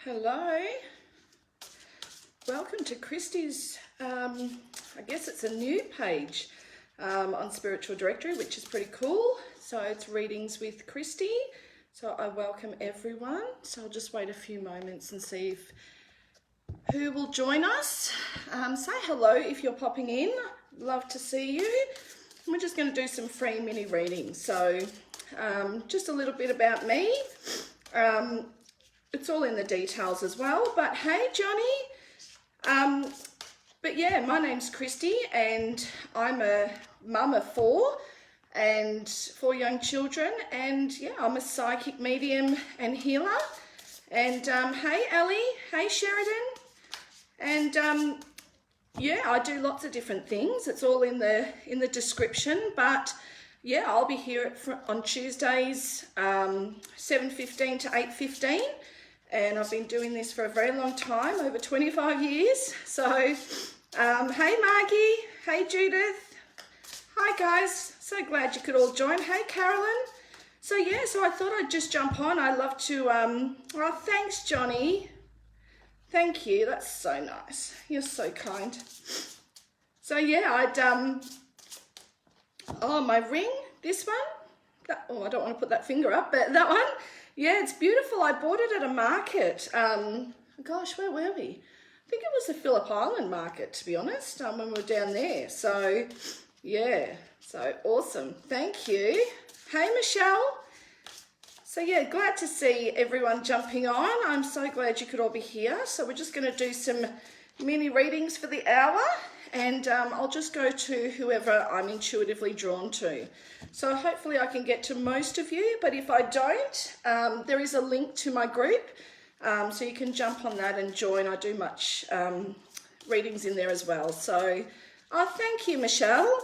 Hello, welcome to Christy's, I guess it's a new page on Spiritual Directory, which is pretty cool. So it's readings with Christy. So I welcome everyone. So I'll just wait a few moments and see if who will join us. Say hello if you're popping in. Love to see you. We're just going to do some free mini readings. So just a little bit about me. It's all in the details as well, but hey Johnny, but yeah, my name's Christy and I'm a mum of four young children, and yeah, I'm a psychic medium and healer. And hey Ellie, hey Sheridan, and yeah, I do lots of different things. It's all in the description, but yeah, I'll be here on Tuesdays 7:15 to 8:15. And I've been doing this for a very long time, over 25 years. So, hey Margie, hey Judith, hi guys, so glad you could all join. Hey Carolyn. So yeah, so I thought I'd just jump on. I love to, oh thanks Johnny. Thank you, that's so nice. You're so kind. So yeah, oh my ring, this one. Oh, I don't want to put that finger up, but that one. Yeah, it's beautiful. I bought it at a market. Gosh, where were we? I think it was the Phillip Island market, to be honest, when we were down there. So, yeah, so awesome. Thank you. Hey, Michelle. So, yeah, glad to see everyone jumping on. I'm so glad you could all be here. So we're just going to do some mini readings for the hour, and I'll just go to whoever I'm intuitively drawn to. So hopefully I can get to most of you, but if I don't, there is a link to my group, so you can jump on that and join. I do much readings in there as well. So, oh, thank you, Michelle.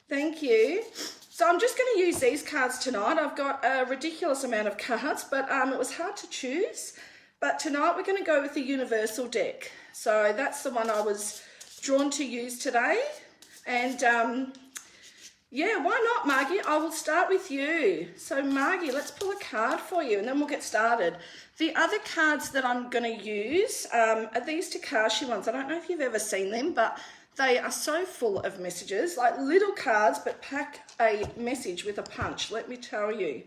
Thank you. So I'm just going to use these cards tonight. I've got a ridiculous amount of cards, but it was hard to choose. But tonight we're going to go with the Universal deck. So that's the one I was drawn to use today. And yeah, why not, Margie? I will start with you. So Margie, let's pull a card for you and then we'll get started. The other cards that I'm going to use are these Takashi ones. I don't know if you've ever seen them, but they are so full of messages, like little cards, but pack a message with a punch, let me tell you.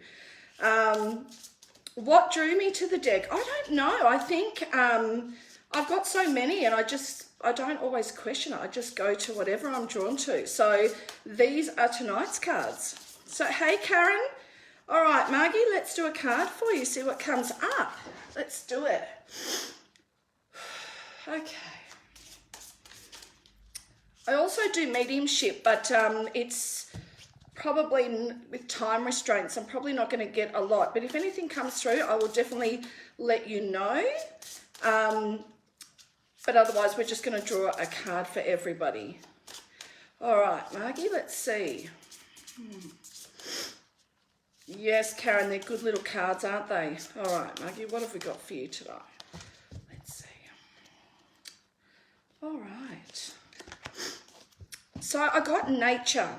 What drew me to the deck? I don't know. I think I've got so many and I don't always question it. I just go to whatever I'm drawn to. So these are tonight's cards. So, hey, Karen. All right, Margie, let's do a card for you. See what comes up. Let's do it. Okay. I also do mediumship, but it's probably with time restraints. I'm probably not going to get a lot. But if anything comes through, I will definitely let you know. But otherwise, we're just going to draw a card for everybody. All right, Margie, let's see. Yes, Karen, they're good little cards, aren't they? All right, Margie, what have we got for you today? Let's see. All right. So I got nature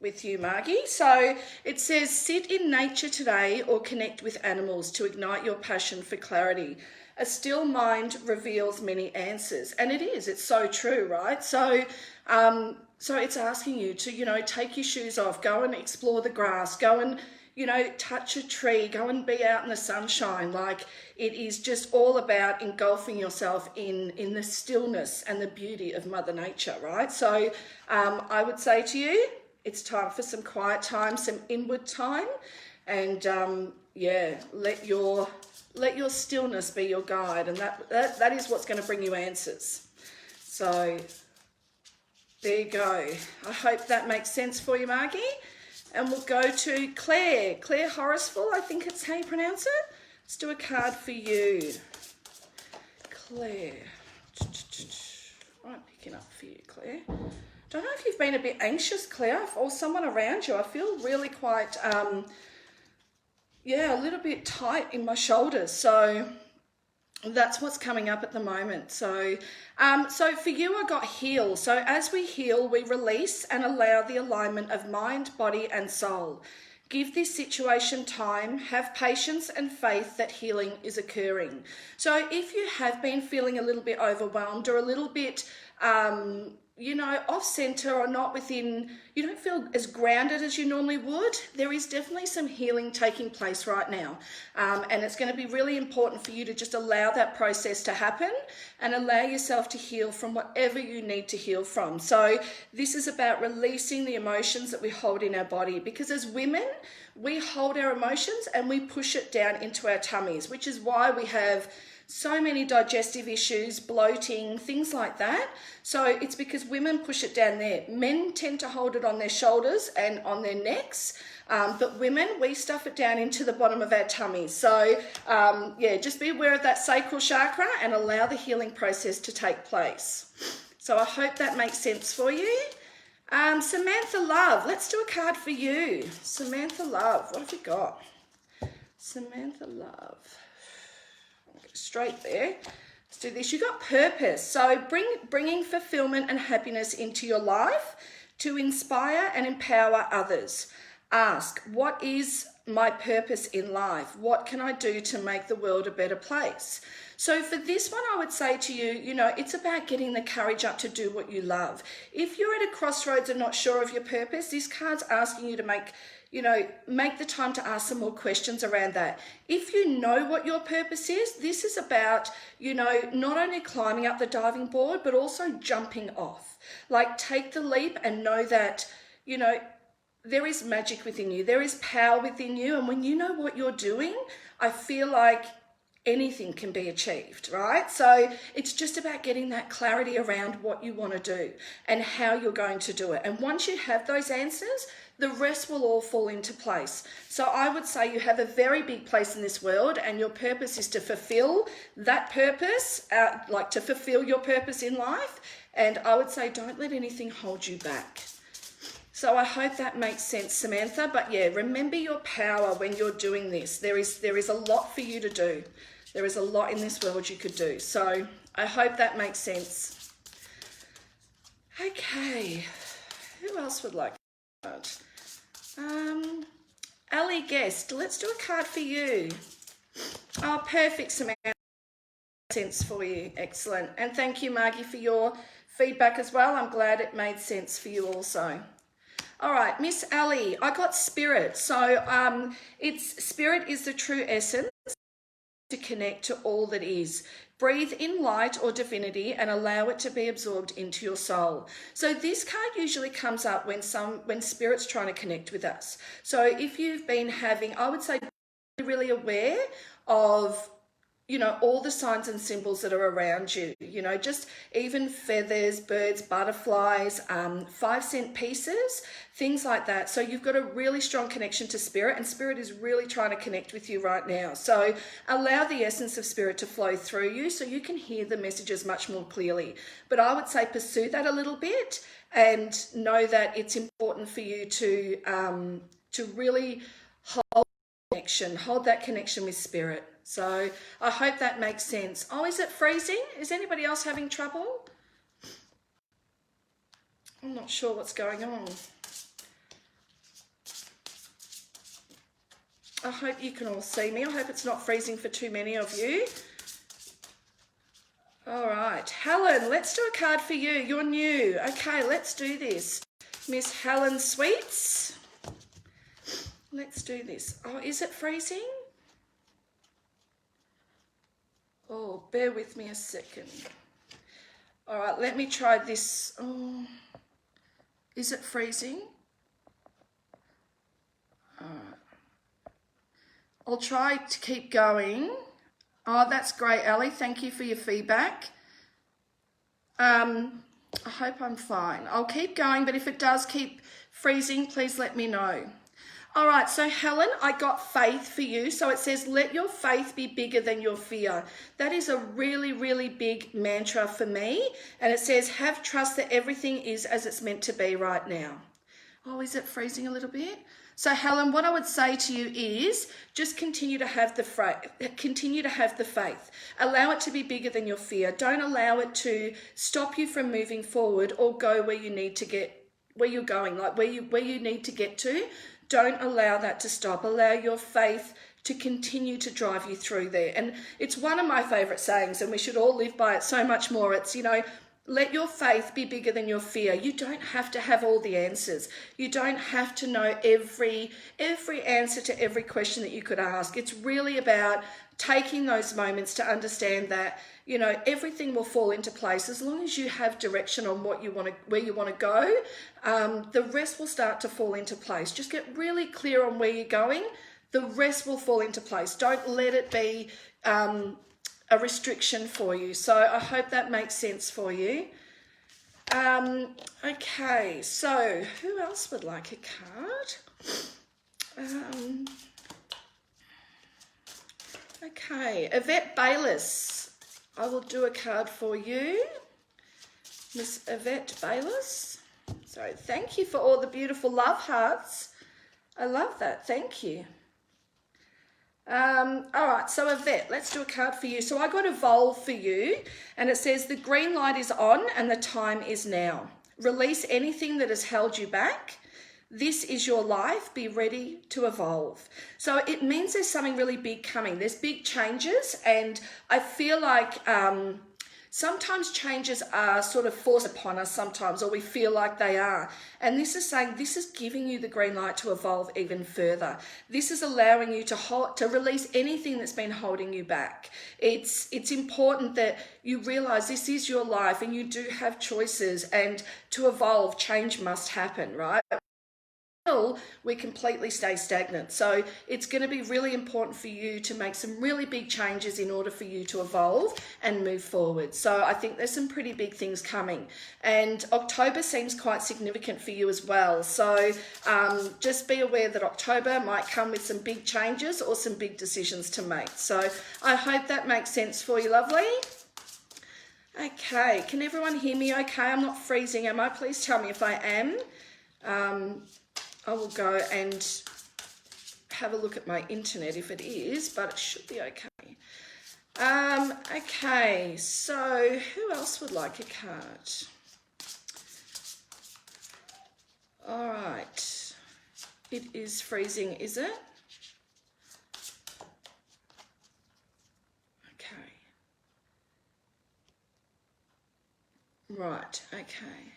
with you, Margie. So it says, sit in nature today or connect with animals to ignite your passion for clarity. A still mind reveals many answers. And it is, it's so true, right? So so it's asking you to, take your shoes off, go and explore the grass, go and, touch a tree, go and be out in the sunshine. Like, it is just all about engulfing yourself in the stillness and the beauty of Mother Nature, right? So I would say to you, it's time for some quiet time, some inward time, and yeah, let your stillness be your guide, and that is what's going to bring you answers. So there you go. I hope that makes sense for you, Margie. And we'll go to Claire Horacefull, I think it's how you pronounce it. Let's do a card for you, Claire. I'm picking up for you, Claire. Don't know if you've been a bit anxious, Claire, or someone around you. I feel really quite, yeah, a little bit tight in my shoulders. So that's what's coming up at the moment. So, so for you, I got heal. So as we heal, we release and allow the alignment of mind, body, and soul. Give this situation time, have patience and faith that healing is occurring. So if you have been feeling a little bit overwhelmed or a little bit, off center or not within, you don't feel as grounded as you normally would, there is definitely some healing taking place right now. And it's going to be really important for you to just allow that process to happen and allow yourself to heal from whatever you need to heal from. So this is about releasing the emotions that we hold in our body, because as women, we hold our emotions and we push it down into our tummies, which is why we have so many digestive issues, bloating, things like that. So it's because women push it down there. Men tend to hold it on their shoulders and on their necks, but women, we stuff it down into the bottom of our tummies. So just be aware of that sacral chakra and allow the healing process to take place. So I hope that makes sense for you. Samantha Love, let's do a card for you. Samantha Love, what have we got? Samantha Love. Straight there. Let's do this. You got purpose. So bringing fulfillment and happiness into your life to inspire and empower others. Ask, what is my purpose in life? What can I do to make the world a better place? So for this one, I would say to you, it's about getting the courage up to do what you love. If you're at a crossroads and not sure of your purpose, this card's asking you to make the time to ask some more questions around that. If you know what your purpose is, this is about, not only climbing up the diving board, but also jumping off. Like, take the leap and know that, there is magic within you. There is power within you. And when you know what you're doing, I feel like anything can be achieved, right? So it's just about getting that clarity around what you want to do and how you're going to do it. And once you have those answers, the rest will all fall into place. So I would say you have a very big place in this world, and your purpose is to fulfill that purpose, to fulfill your purpose in life. And I would say don't let anything hold you back. So I hope that makes sense, Samantha. But yeah, remember your power when you're doing this. There is a lot for you to do. There is a lot in this world you could do. So I hope that makes sense. Okay, who else would like a card? Ali Guest, let's do a card for you. Oh, perfect, Samantha. Sense for you. Excellent. And thank you, Margie, for your feedback as well. I'm glad it made sense for you also. All right, Miss Ali, I got spirit. So spirit is the true essence to connect to all that is. Breathe in light or divinity and allow it to be absorbed into your soul. So this card usually comes up when spirit's trying to connect with us. So if you've been having, I would say, really aware of all the signs and symbols that are around you, just even feathers, birds, butterflies, 5-cent pieces, things like that. So you've got a really strong connection to spirit, and spirit is really trying to connect with you right now. So allow the essence of spirit to flow through you so you can hear the messages much more clearly. But I would say pursue that a little bit and know that it's important for you to really hold that connection with spirit. So I hope that makes sense. Oh, is it freezing? Is anybody else having trouble? I'm not sure what's going on. I hope you can all see me. I hope it's not freezing for too many of you. All right, Helen, let's do a card for you. You're new. Okay, let's do this. Miss Helen Sweets. Let's do this. Oh, is it freezing? Oh, bear with me a second. All right, let me try this. Oh, is it freezing? All right. I'll try to keep going. Oh, that's great, Ali. Thank you for your feedback. I hope I'm fine. I'll keep going, but if it does keep freezing, please let me know. All right, so Helen, I got faith for you. So it says, let your faith be bigger than your fear. That is a really, really big mantra for me. And it says, have trust that everything is as it's meant to be right now. Oh, is it freezing a little bit? So Helen, what I would say to you is just continue to have the faith. Allow it to be bigger than your fear. Don't allow it to stop you from moving forward or go where you need to get, where you're going, like where you need to get to. Don't allow that to stop. Allow your faith to continue to drive you through there. And it's one of my favorite sayings, and we should all live by it so much more. It's, you know, let your faith be bigger than your fear. You don't have to have all the answers. You don't have to know every answer to every question that you could ask. It's really about taking those moments to understand that, you know, everything will fall into place as long as you have direction on what you want to, where you want to go. The rest will start to fall into place. Just get really clear on where you're going. The rest will fall into place. Don't let it be a restriction for you. So I hope that makes sense for you. Okay, so who else would like a card? Okay, Yvette Bayliss. I will do a card for you. Miss Yvette Bayliss. So thank you for all the beautiful love hearts. I love that. Thank you. All right, so Yvette, let's do a card for you. So I got Evolve for you, and it says the green light is on and the time is now. Release anything that has held you back. This is your life. Be ready to evolve. So it means there's something really big coming. There's big changes, and I feel like sometimes changes are sort of forced upon us sometimes, or we feel like they are. And this is saying this is giving you the green light to evolve even further. This is allowing you to release anything that's been holding you back. It's important that you realize this is your life and you do have choices, and to evolve, change must happen, right? We completely stay stagnant. So it's going to be really important for you to make some really big changes in order for you to evolve and move forward. So I think there's some pretty big things coming, and October seems quite significant for you as well. So just be aware that October might come with some big changes or some big decisions to make. So I hope that makes sense for you, lovely. Okay, can everyone hear me okay? I'm not freezing, am I? Please tell me if I am. I will go and have a look at my internet if it is, but it should be okay. Okay, so who else would like a card? All right. It is freezing, is it? Okay. Right, okay.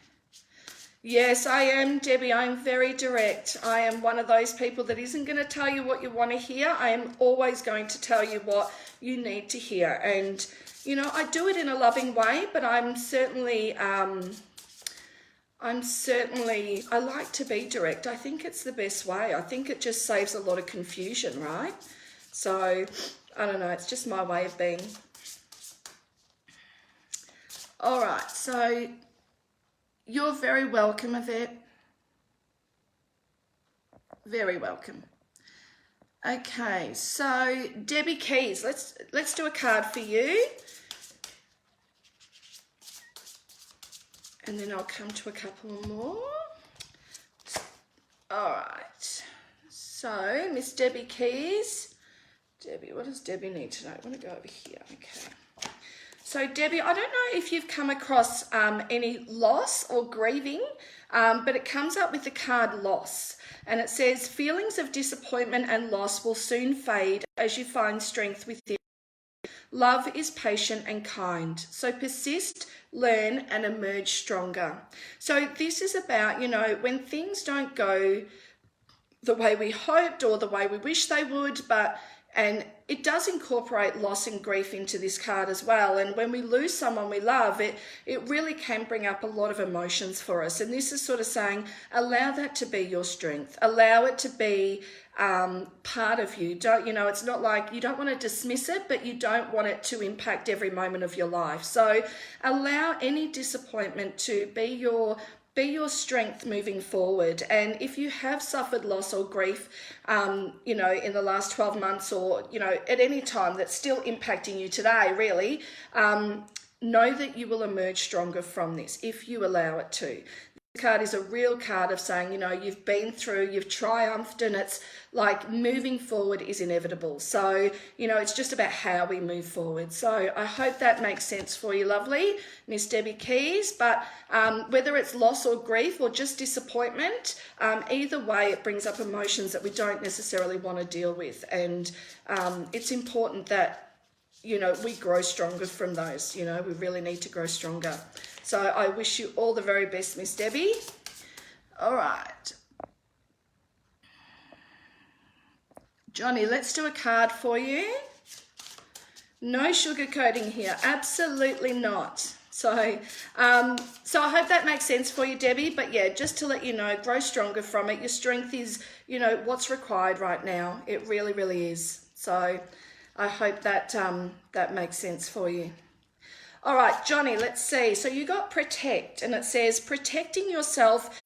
Yes, I am, Debbie. I'm very direct. I am one of those people that isn't going to tell you what you want to hear. I am always going to tell you what you need to hear. And, you know, I do it in a loving way, but I like to be direct. I think it's the best way. I think it just saves a lot of confusion, right? So, I don't know. It's just my way of being. All right, so you're very welcome, Yvette. Very welcome. Okay, so Debbie Keys, let's do a card for you. And then I'll come to a couple more. All right. So, Miss Debbie Keys. Debbie, what does Debbie need to know? I want to go over here. Okay. So Debbie, I don't know if you've come across any loss or grieving, but it comes up with the card loss. And it says, feelings of disappointment and loss will soon fade as you find strength within. Love is patient and kind. So persist, learn, and emerge stronger. So this is about, you know, when things don't go the way we hoped or the way we wish they would, and it does incorporate loss and grief into this card as well. And when we lose someone we love, it really can bring up a lot of emotions for us. And this is sort of saying, allow that to be your strength. Allow it to be part of you. Don't, you know, it's not like you don't want to dismiss it, but you don't want it to impact every moment of your life. So allow any disappointment to be your strength moving forward. And if you have suffered loss or grief, you know, in the last 12 months or, you know, at any time that's still impacting you today, really, know that you will emerge stronger from this if you allow it to. card is a real card of saying, you know, you've been through, you've triumphed, and it's like moving forward is inevitable. So, you know, it's just about how we move forward. So I hope that makes sense for you, lovely Miss Debbie Keys. But whether it's loss or grief or just disappointment, either way, it brings up emotions that we don't necessarily want to deal with. And it's important that, you know, we grow stronger from those. You know, we really need to grow stronger. So I wish you all the very best, Miss Debbie. All right. Johnny, let's do a card for you. No sugarcoating here. Absolutely not. So I hope that makes sense for you, Debbie. But yeah, just to let you know, grow stronger from it. Your strength is, you know, what's required right now. It really, really is. So I hope that that makes sense for you. All right, Johnny, let's see. So you got protect, and it says protecting yourself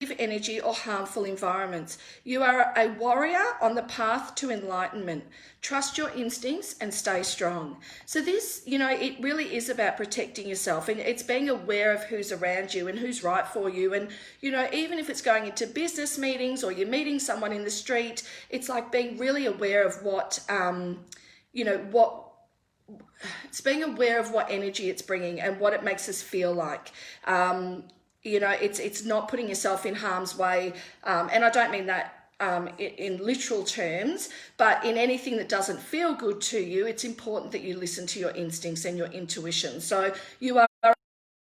from energy or harmful environments. You are a warrior on the path to enlightenment. Trust your instincts and stay strong. So this, you know, it really is about protecting yourself, and it's being aware of who's around you and who's right for you. And, you know, even if it's going into business meetings or you're meeting someone in the street, it's like being really aware of what, you know, it's being aware of what energy it's bringing and what it makes us feel like. You know, it's not putting yourself in harm's way. And I don't mean that in literal terms, but in anything that doesn't feel good to you, it's important that you listen to your instincts and your intuition. So you are on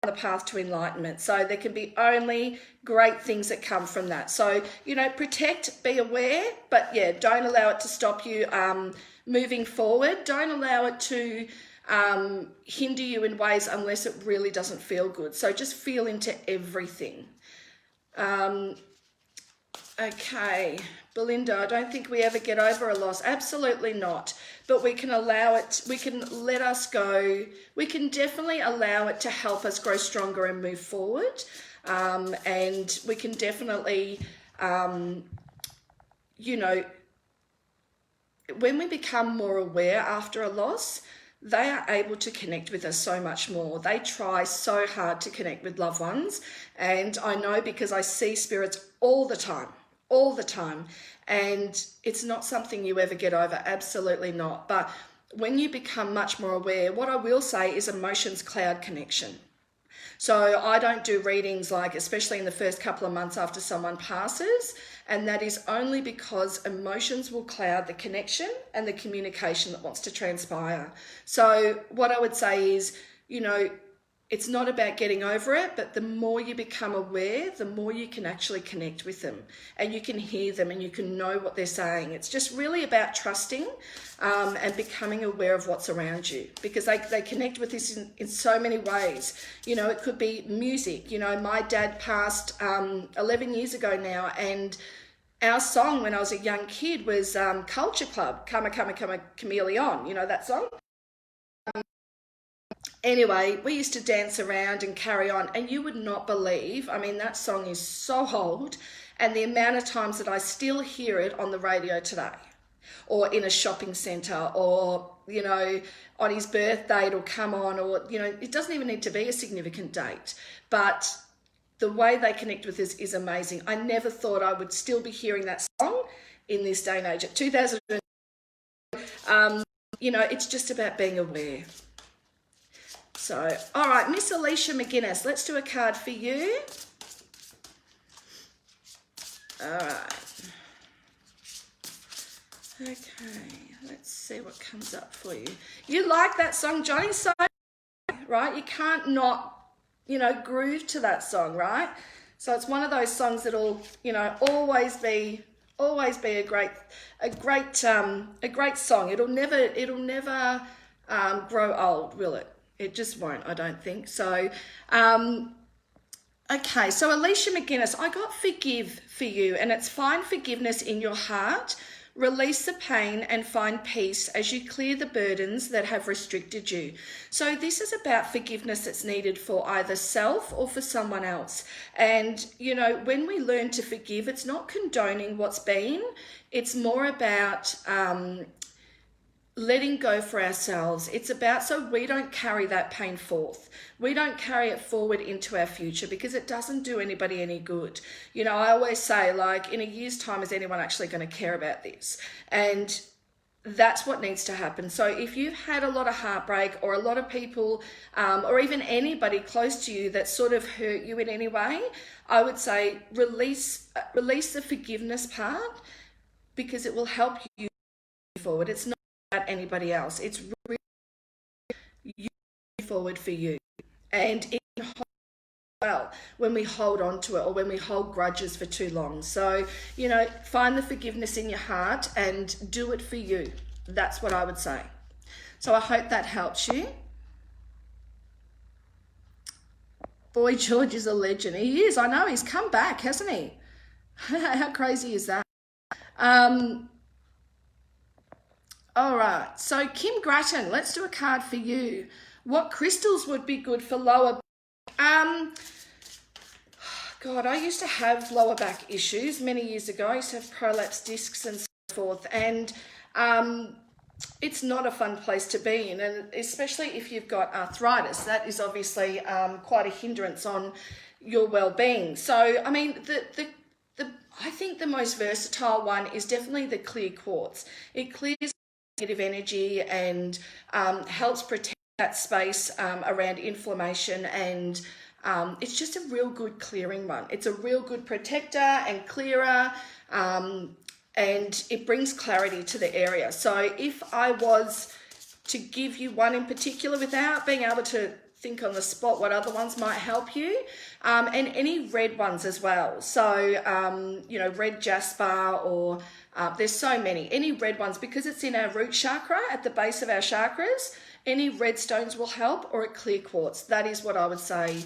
the path to enlightenment. So there can be only great things that come from that. So, you know, protect, be aware, but yeah, don't allow it to stop you moving forward. Don't allow it to hinder you in ways unless it really doesn't feel good. So just feel into everything. Okay, Belinda, I don't think we ever get over a loss. Absolutely not. But we can allow it, we can let us go. We can definitely allow it to help us grow stronger and move forward. And we can definitely, you know, when we become more aware after a loss, they are able to connect with us so much more. They try so hard to connect with loved ones. And I know because I see spirits all the time. And it's not something you ever get over. Absolutely not. But when you become much more aware, what I will say is emotions cloud connection. So I don't do readings like, especially in the first couple of months after someone passes, and that is only because emotions will cloud the connection and the communication that wants to transpire. So what I would say is, you know, it's not about getting over it, but the more you become aware, the more you can actually connect with them and you can hear them and you can know what they're saying. It's just really about trusting and becoming aware of what's around you, because they connect with this in so many ways. You know, it could be music. You know, my dad passed 11 years ago now, and our song when I was a young kid was Culture Club, Come a Chameleon, you know that song? Anyway, we used to dance around and carry on, and you would not believe, I mean, that song is so old, and the amount of times that I still hear it on the radio today, or in a shopping centre, or, you know, on his birthday it'll come on, or, you know, it doesn't even need to be a significant date, but the way they connect with us is amazing. I never thought I would still be hearing that song in this day and age. At 2000, you know, it's just about being aware. So, all right, Miss Alicia McGuinness, let's do a card for you. All right. Okay, let's see what comes up for you. You like that song, Johnny? So, right, you can't not, you know, groove to that song, right? So it's one of those songs that'll, you know, always be a great song. It'll never grow old, will it? It just won't, I don't think. So, okay, so Alicia McGuinness, I got forgive for you, and it's find forgiveness in your heart, release the pain and find peace as you clear the burdens that have restricted you. So this is about forgiveness that's needed for either self or for someone else. And, you know, when we learn to forgive, it's not condoning what's been, it's more about letting go for ourselves. It's about so we don't carry that pain forth. We don't carry it forward into our future because it doesn't do anybody any good. You know, I always say, like, in a year's time, is anyone actually going to care about this? And that's what needs to happen. So if you've had a lot of heartbreak, or a lot of people, or even anybody close to you that sort of hurt you in any way, I would say release the forgiveness part, because it will help you forward. It's not about anybody else. It's really you forward for you. And it can hold well when we hold on to it, or when we hold grudges for too long. So, you know, find the forgiveness in your heart and do it for you. That's what I would say. So I hope that helps you. Boy George is a legend. He is, I know, he's come back, hasn't he? How crazy is that? All right, so Kim Grattan, let's do a card for you. What crystals would be good for lower God, I used to have lower back issues many years ago. I used to have prolapsed discs and so forth, and it's not a fun place to be in, and especially if you've got arthritis. That is obviously quite a hindrance on your well-being. So, I mean, I think the most versatile one is definitely the clear quartz. It clears negative energy and helps protect that space around inflammation, and it's just a real good clearing one. It's a real good protector and clearer, and it brings clarity to the area. So if I was to give you one in particular without being able to think on the spot what other ones might help you, and any red ones as well. So, you know, red jasper, or there's so many, any red ones, because it's in our root chakra at the base of our chakras. Any red stones will help, or a clear quartz. That is what I would say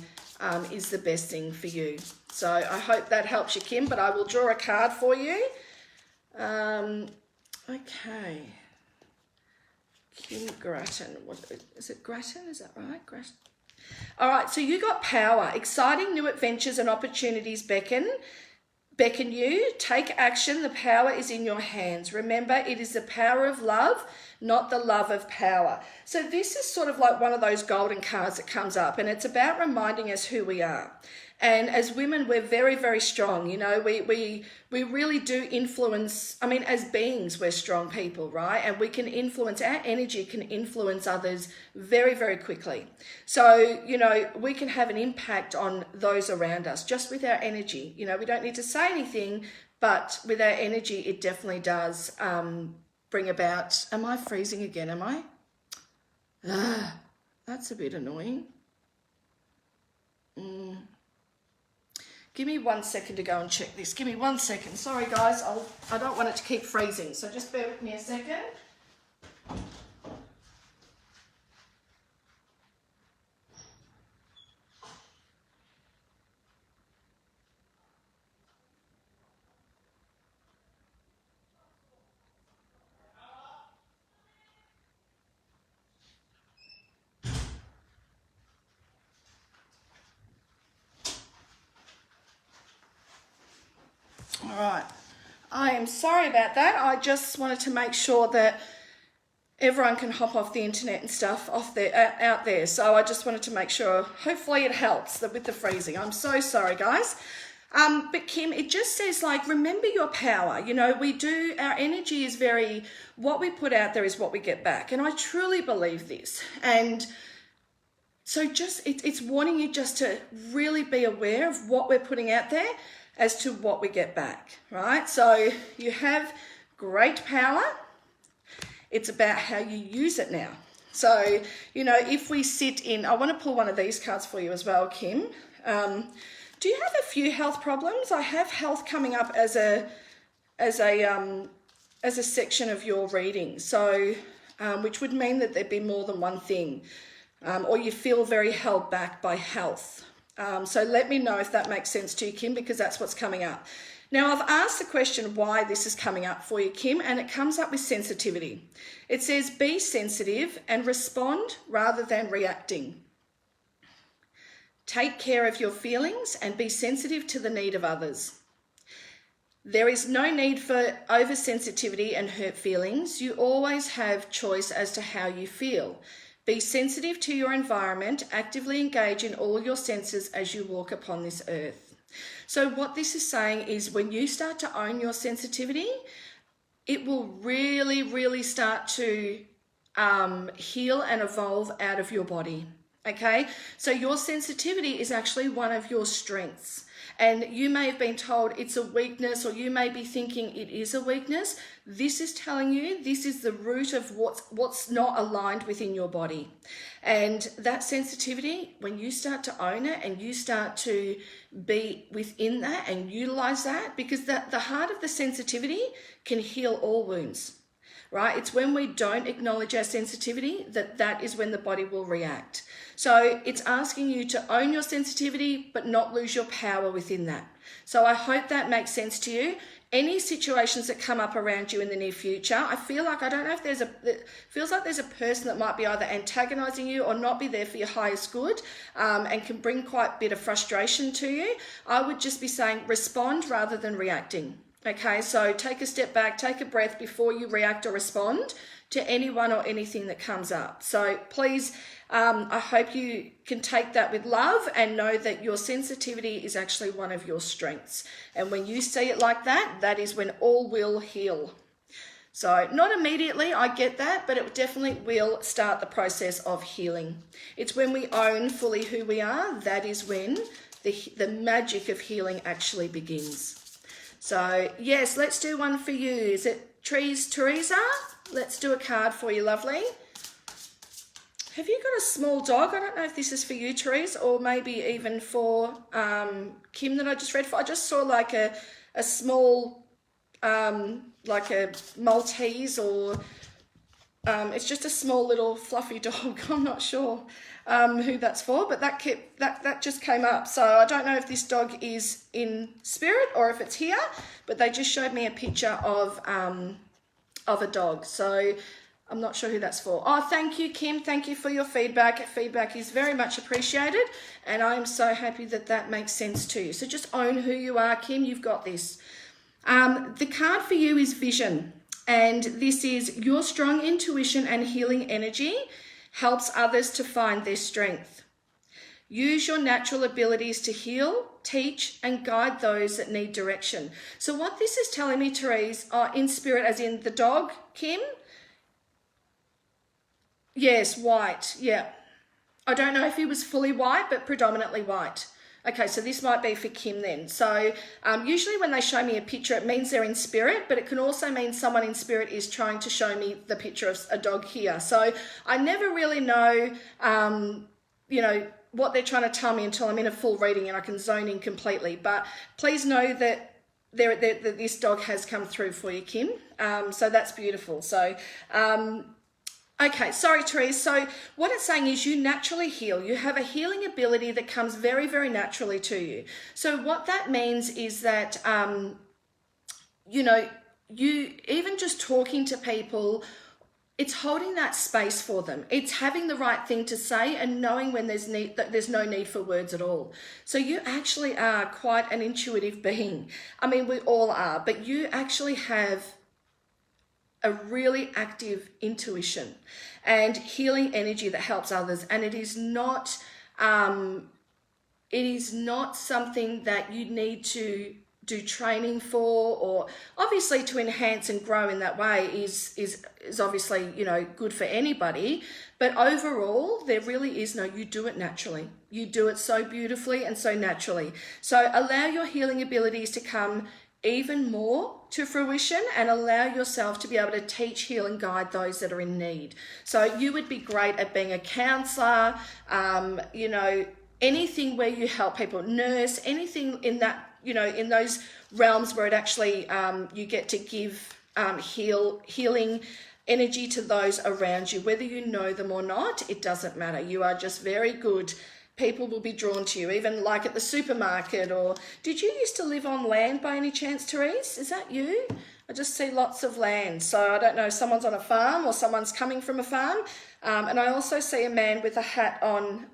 is the best thing for you. So I hope that helps you, Kim, but I will draw a card for you. Okay. Kim Grattan. What is it? Grattan? Is that right? Grattan. All right. So you got power. Exciting new adventures and opportunities beckon you. Take action. The power is in your hands. Remember, it is the power of love, not the love of power. So this is sort of like one of those golden cards that comes up, and it's about reminding us who we are. And as women, we're very, very strong. You know, we really do influence. I mean, as beings, we're strong people, right? And we can influence, our energy can influence others very, very quickly. So, you know, we can have an impact on those around us just with our energy. You know, we don't need to say anything, but with our energy, it definitely does bring about. Am I freezing again? Am I? That's a bit annoying. Give me 1 second to go and check this. Give me 1 second. Sorry, guys. I don't want it to keep freezing, so just bear with me a second. All right, I am sorry about that. I just wanted to make sure that everyone can hop off the internet and stuff out there. So I just wanted to make sure, hopefully it helps with the freezing. I'm so sorry, guys. But Kim, it just says, like, remember your power. You know, our energy is what we put out there is what we get back. And I truly believe this. And so it's wanting you just to really be aware of what we're putting out there as to what we get back, right? So you have great power. It's about how you use it now. So, you know, if we sit in, I want to pull one of these cards for you as well, Kim. Do you have a few health problems? I have health coming up as a section of your reading. So, which would mean that there'd be more than one thing, or you feel very held back by health. So let me know if that makes sense to you, Kim, because that's what's coming up. Now, I've asked the question why this is coming up for you, Kim, and it comes up with sensitivity. It says, be sensitive and respond rather than reacting. Take care of your feelings and be sensitive to the need of others. There is no need for oversensitivity and hurt feelings. You always have choice as to how you feel. Be sensitive to your environment, actively engage in all your senses as you walk upon this earth. So what this is saying is when you start to own your sensitivity, it will really, really start to heal and evolve out of your body. Okay, so your sensitivity is actually one of your strengths. And you may have been told it's a weakness, or you may be thinking it is a weakness. This is telling you this is the root of what's not aligned within your body. And that sensitivity, when you start to own it and you start to be within that and utilize that, because the heart of the sensitivity can heal all wounds. Right? It's when we don't acknowledge our sensitivity that is when the body will react. So it's asking you to own your sensitivity, but not lose your power within that. So I hope that makes sense to you. Any situations that come up around you in the near future, I feel like, I don't know if it feels like there's a person that might be either antagonizing you or not be there for your highest good, and can bring quite a bit of frustration to you. I would just be saying respond rather than reacting. Okay, so take a step back, take a breath before you react or respond to anyone or anything that comes up. So please, I hope you can take that with love and know that your sensitivity is actually one of your strengths. And when you see it like that, that is when all will heal. So not immediately, I get that, but it definitely will start the process of healing. It's when we own fully who we are, that is when the magic of healing actually begins. So, yes, let's do one for you. Is it Teresa? Let's do a card for you, lovely. Have you got a small dog? I don't know if this is for you, Teresa, or maybe even for Kim that I just read for. I just saw like a small, like a Maltese, or it's just a small little fluffy dog. I'm not sure who that's for, but that just came up. So I don't know if this dog is in spirit or if it's here, but they just showed me a picture of a dog. So I'm not sure who that's for. Oh, thank you, Kim. Thank you for your feedback. Feedback is very much appreciated, and I'm so happy that makes sense to you. So just own who you are, Kim. You've got this. The card for you is Vision, and this is your strong intuition and healing energy helps others to find their strength. Use your natural abilities to heal, teach, and guide those that need direction. So what this is telling me, Therese, in spirit, as in the dog, Kim? Yes, white, yeah. I don't know if he was fully white, but predominantly white. Okay, so this might be for Kim then. So usually when they show me a picture, it means they're in spirit, but it can also mean someone in spirit is trying to show me the picture of a dog here. So I never really know, what they're trying to tell me until I'm in a full reading and I can zone in completely. But please know that this dog has come through for you, Kim. So that's beautiful. So okay, sorry, Therese. So what it's saying is you naturally heal. You have a healing ability that comes very, very naturally to you. So what that means is that, you even just talking to people, it's holding that space for them. It's having the right thing to say and knowing when there's no need for words at all. So you actually are quite an intuitive being. I mean, we all are, but you actually have a really active intuition and healing energy that helps others. And it is not something that you need to do training for, or obviously to enhance and grow in that way is obviously, good for anybody. But overall, there really is you do it naturally. You do it so beautifully and so naturally. So allow your healing abilities to come even more to fruition and allow yourself to be able to teach, heal, and guide those that are in need. So you would be great at being a counsellor, anything where you help people, nurse, anything in that, in those realms where it actually, you get to give healing energy to those around you, whether you know them or not, it doesn't matter. You are just very good. People will be drawn to you, even like at the supermarket. Or did you used to live on land by any chance, Therese? Is that you? I just see lots of land. So I don't know if someone's on a farm or someone's coming from a farm. And I also see a man with a hat on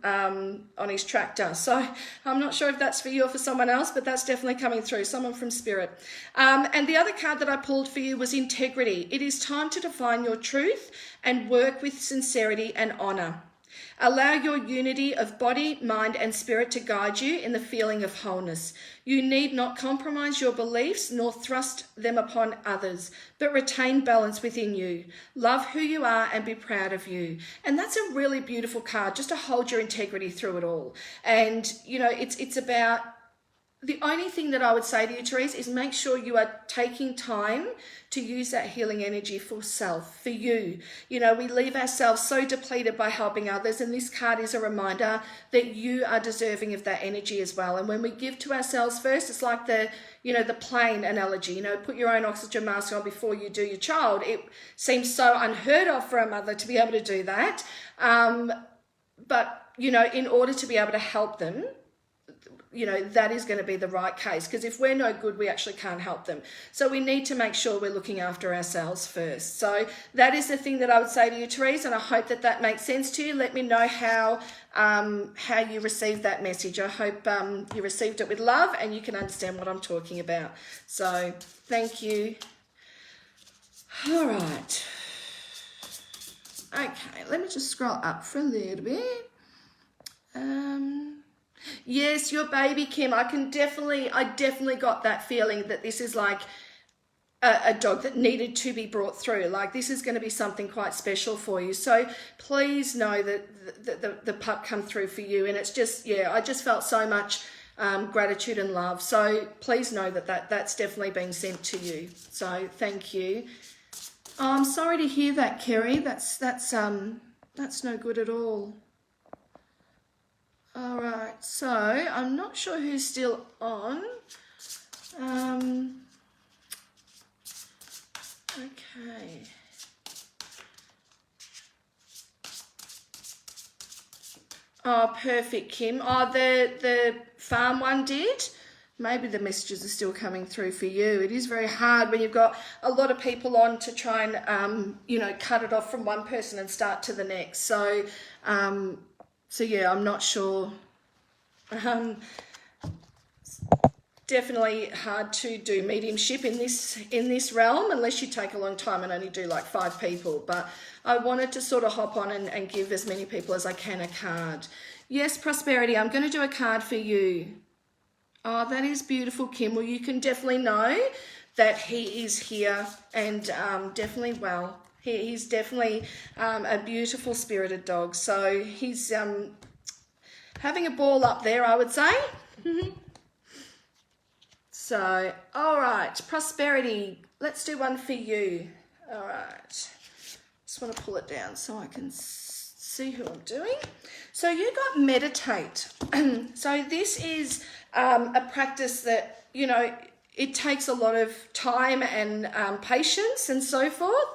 his tractor. So I'm not sure if that's for you or for someone else, but that's definitely coming through, someone from spirit. And the other card that I pulled for you was integrity. It is time to define your truth and work with sincerity and honor. Allow your unity of body, mind, and spirit to guide you in the feeling of wholeness. You need not compromise your beliefs nor thrust them upon others, but retain balance within you. Love who you are and be proud of you. And that's a really beautiful card, just to hold your integrity through it all. And, you know, it's about, the only thing that I would say to you, Therese, is make sure you are taking time to use that healing energy for self, for you. You know, we leave ourselves so depleted by helping others, and this card is a reminder that you are deserving of that energy as well. And when we give to ourselves first, it's like the plane analogy, you know, put your own oxygen mask on before you do your child. It seems so unheard of for a mother to be able to do that. But, you know, in order to be able to help them, you know, that is going to be the right case, because if we're no good, we actually can't help them. So we need to make sure we're looking after ourselves first. So that is the thing that I would say to you, Therese, and I hope that that makes sense to you. Let me know how you received that message. I hope you received it with love and you can understand what I'm talking about. So thank you. All right. Okay, let me just scroll up for a little bit. Yes, your baby, Kim, I definitely got that feeling that this is like a dog that needed to be brought through. Like, this is going to be something quite special for you. So please know that the pup come through for you. And it's just, yeah, I just felt so much gratitude and love. So please know that's definitely being sent to you. So thank you. Oh, I'm sorry to hear that, Kerry. That's no good at all. All right, so I'm not sure who's still on. Okay. Oh, perfect, Kim. Oh, the farm one did. Maybe the messages are still coming through for you. It is very hard when you've got a lot of people on to try and, you know, cut it off from one person and start to the next. So, yeah, I'm not sure. Definitely hard to do mediumship in this realm unless you take a long time and only do like 5 people. But I wanted to sort of hop on and give as many people as I can a card. Yes, Prosperity, I'm going to do a card for you. Oh, that is beautiful, Kim. Well, you can definitely know that he is here and definitely well. He's definitely a beautiful spirited dog. So he's having a ball up there, I would say. So, all right, Prosperity. Let's do one for you. All right. Just want to pull it down so I can see who I'm doing. So you got meditate. So this is a practice that, you know, it takes a lot of time and patience and so forth.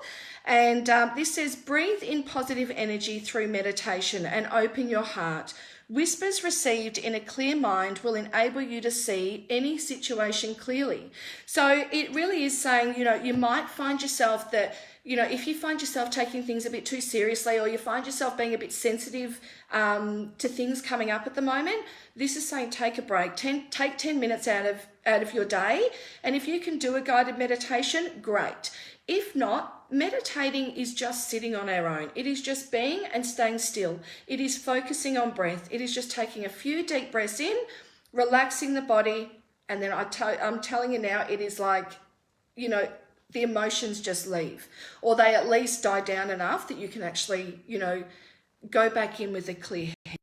And this says, breathe in positive energy through meditation and open your heart. Whispers received in a clear mind will enable you to see any situation clearly. So it really is saying, you know, you might find yourself that, you know, if you find yourself taking things a bit too seriously, or you find yourself being a bit sensitive to things coming up at the moment, this is saying take a break, take 10 minutes out of your day. And if you can do a guided meditation, great. If not, meditating is just sitting on our own. It is just being and staying still. It is focusing on breath. It is just taking a few deep breaths in, relaxing the body, and then I'm telling you now, it is like, you know, the emotions just leave, or they at least die down enough that you can actually, you know, go back in with a clear head.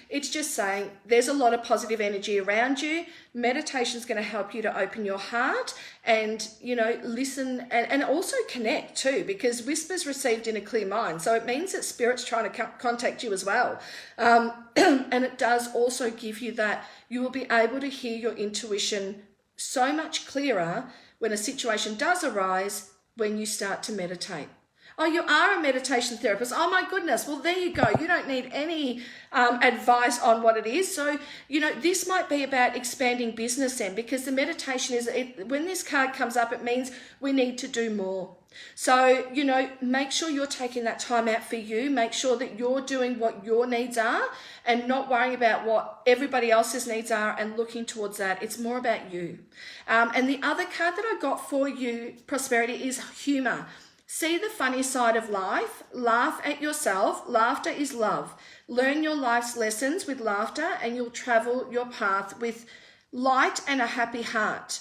It's just saying there's a lot of positive energy around you. Meditation is going to help you to open your heart and, you know, listen and also connect too, because whispers received in a clear mind. So it means that spirit's trying to contact you as well. And it does also give you that you will be able to hear your intuition so much clearer when a situation does arise when you start to meditate. Oh, you are a meditation therapist. Oh my goodness. Well, there you go. You don't need any advice on what it is. So, this might be about expanding business then, because the meditation is, when this card comes up, it means we need to do more. So, make sure you're taking that time out for you. Make sure that you're doing what your needs are and not worrying about what everybody else's needs are and looking towards that. It's more about you. And the other card that I got for you, prosperity, is humor. See the funny side of life. Laugh at yourself. Laughter is love. Learn your life's lessons with laughter and you'll travel your path with light and a happy heart.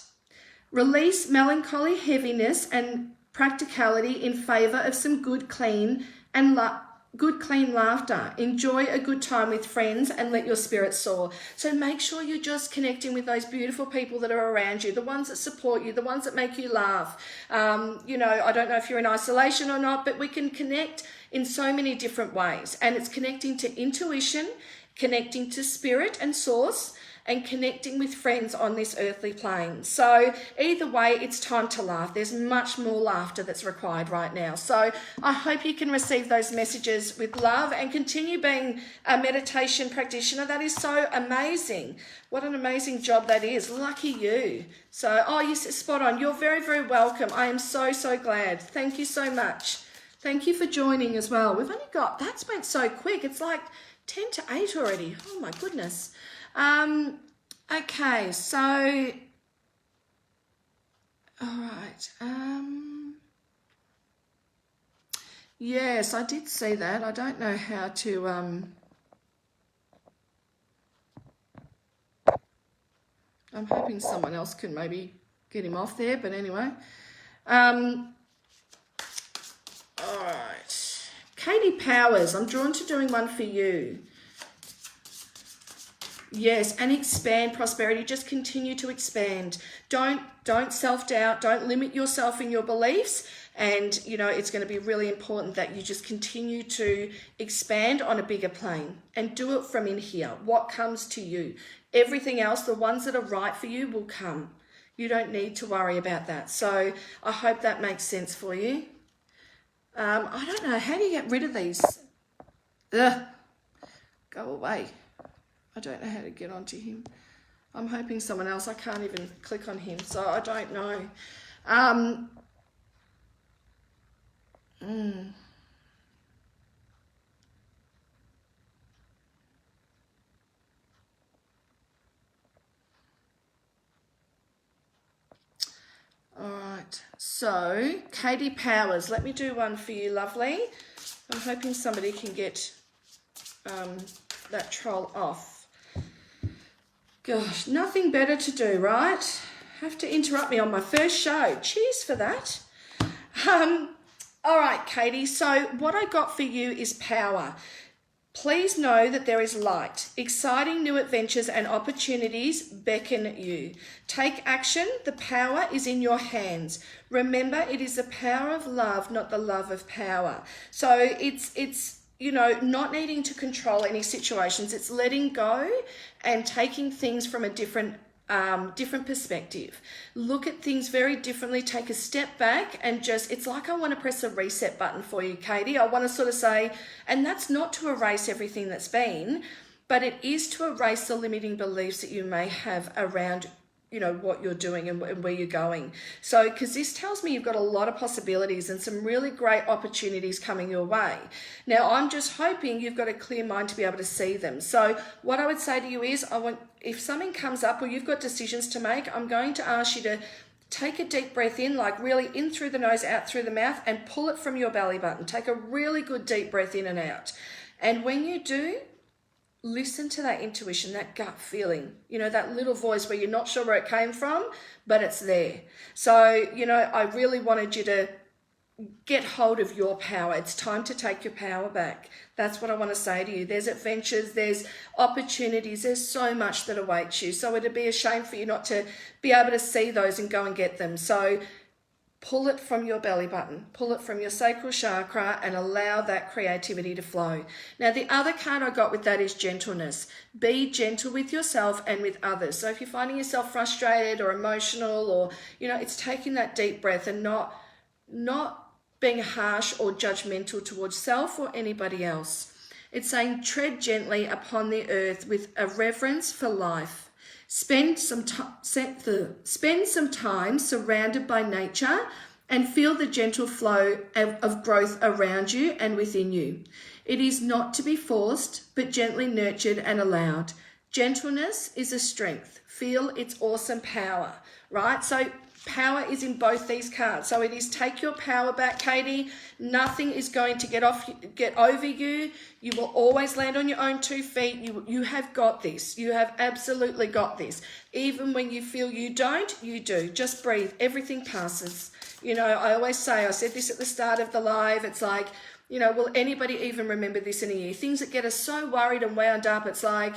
Release melancholy, heaviness and practicality in favor of some good, clean laughter. Enjoy a good time with friends and let your spirit soar. So make sure you're just connecting with those beautiful people that are around you, the ones that support you, the ones that make you laugh. I don't know if you're in isolation or not, but we can connect in so many different ways. And it's connecting to intuition, connecting to spirit and source, and connecting with friends on this earthly plane. So either way, it's time to laugh. There's much more laughter that's required right now. So I hope you can receive those messages with love and continue being a meditation practitioner. That is so amazing. What an amazing job that is. Lucky you. So, yes, spot on. You're very, very welcome. I am so, so glad. Thank you so much. Thank you for joining as well. We've only got, that's went so quick. It's like 10 to 8 already. Oh my goodness. Okay, so, all right, yes, I did see that. I don't know how to, I'm hoping someone else can maybe get him off there, but anyway, all right, Katie Powers, I'm drawn to doing one for you. Yes, and expand, prosperity. Just continue to expand. Don't self-doubt. Don't limit yourself in your beliefs. And, it's going to be really important that you just continue to expand on a bigger plane and do it from in here. What comes to you? Everything else, the ones that are right for you, will come. You don't need to worry about that. So I hope that makes sense for you. I don't know. How do you get rid of these? Ugh. Go away. I don't know how to get onto him. I'm hoping someone else. I can't even click on him, so I don't know. All right. So, Katie Powers, let me do one for you, lovely. I'm hoping somebody can get that troll off. Gosh, nothing better to do, right? Have to interrupt me on my first show. Cheers for that. All right, Katie, so what I got for you is power. Please know that there is light. Exciting new adventures and opportunities beckon you. Take action. The power is in your hands. Remember, it is the power of love, not the love of power. So it's not needing to control any situations. It's letting go and taking things from a different perspective. Look at things very differently. Take a step back and it's like I want to press a reset button for you, Katie. I want to sort of say, and that's not to erase everything that's been, but it is to erase the limiting beliefs that you may have around what you're doing and where you're going. So, because this tells me you've got a lot of possibilities and some really great opportunities coming your way. Now, I'm just hoping you've got a clear mind to be able to see them. So what I would say to you is, if something comes up or you've got decisions to make, I'm going to ask you to take a deep breath in, like really in through the nose, out through the mouth, and pull it from your belly button. Take a really good deep breath in and out. And when you do, listen to that intuition, that gut feeling, that little voice where you're not sure where it came from, but it's there. So, I really wanted you to get hold of your power. It's time to take your power back. That's what I want to say to you. There's adventures, there's opportunities, there's so much that awaits you. So it'd be a shame for you not to be able to see those and go and get them. So pull it from your belly button, pull it from your sacral chakra, and allow that creativity to flow. Now, the other card I got with that is gentleness. Be gentle with yourself and with others. So if you're finding yourself frustrated or emotional, or, it's taking that deep breath and not being harsh or judgmental towards self or anybody else. It's saying tread gently upon the earth with a reverence for life. Spend some time surrounded by nature and feel the gentle flow of growth around you and within you. It is not to be forced, but gently nurtured and allowed. Gentleness is a strength. Feel its awesome power, right? So power is in both these cards. So it is take your power back, Katie. Nothing is going to get over you. You will always land on your own 2 feet. You have got this. You have absolutely got this. Even when you feel you don't, you do. Just breathe. Everything passes. You know, I always say, I said this at the start of the live, it's like, you know, will anybody even remember this in a year? Things that get us so worried and wound up, it's like,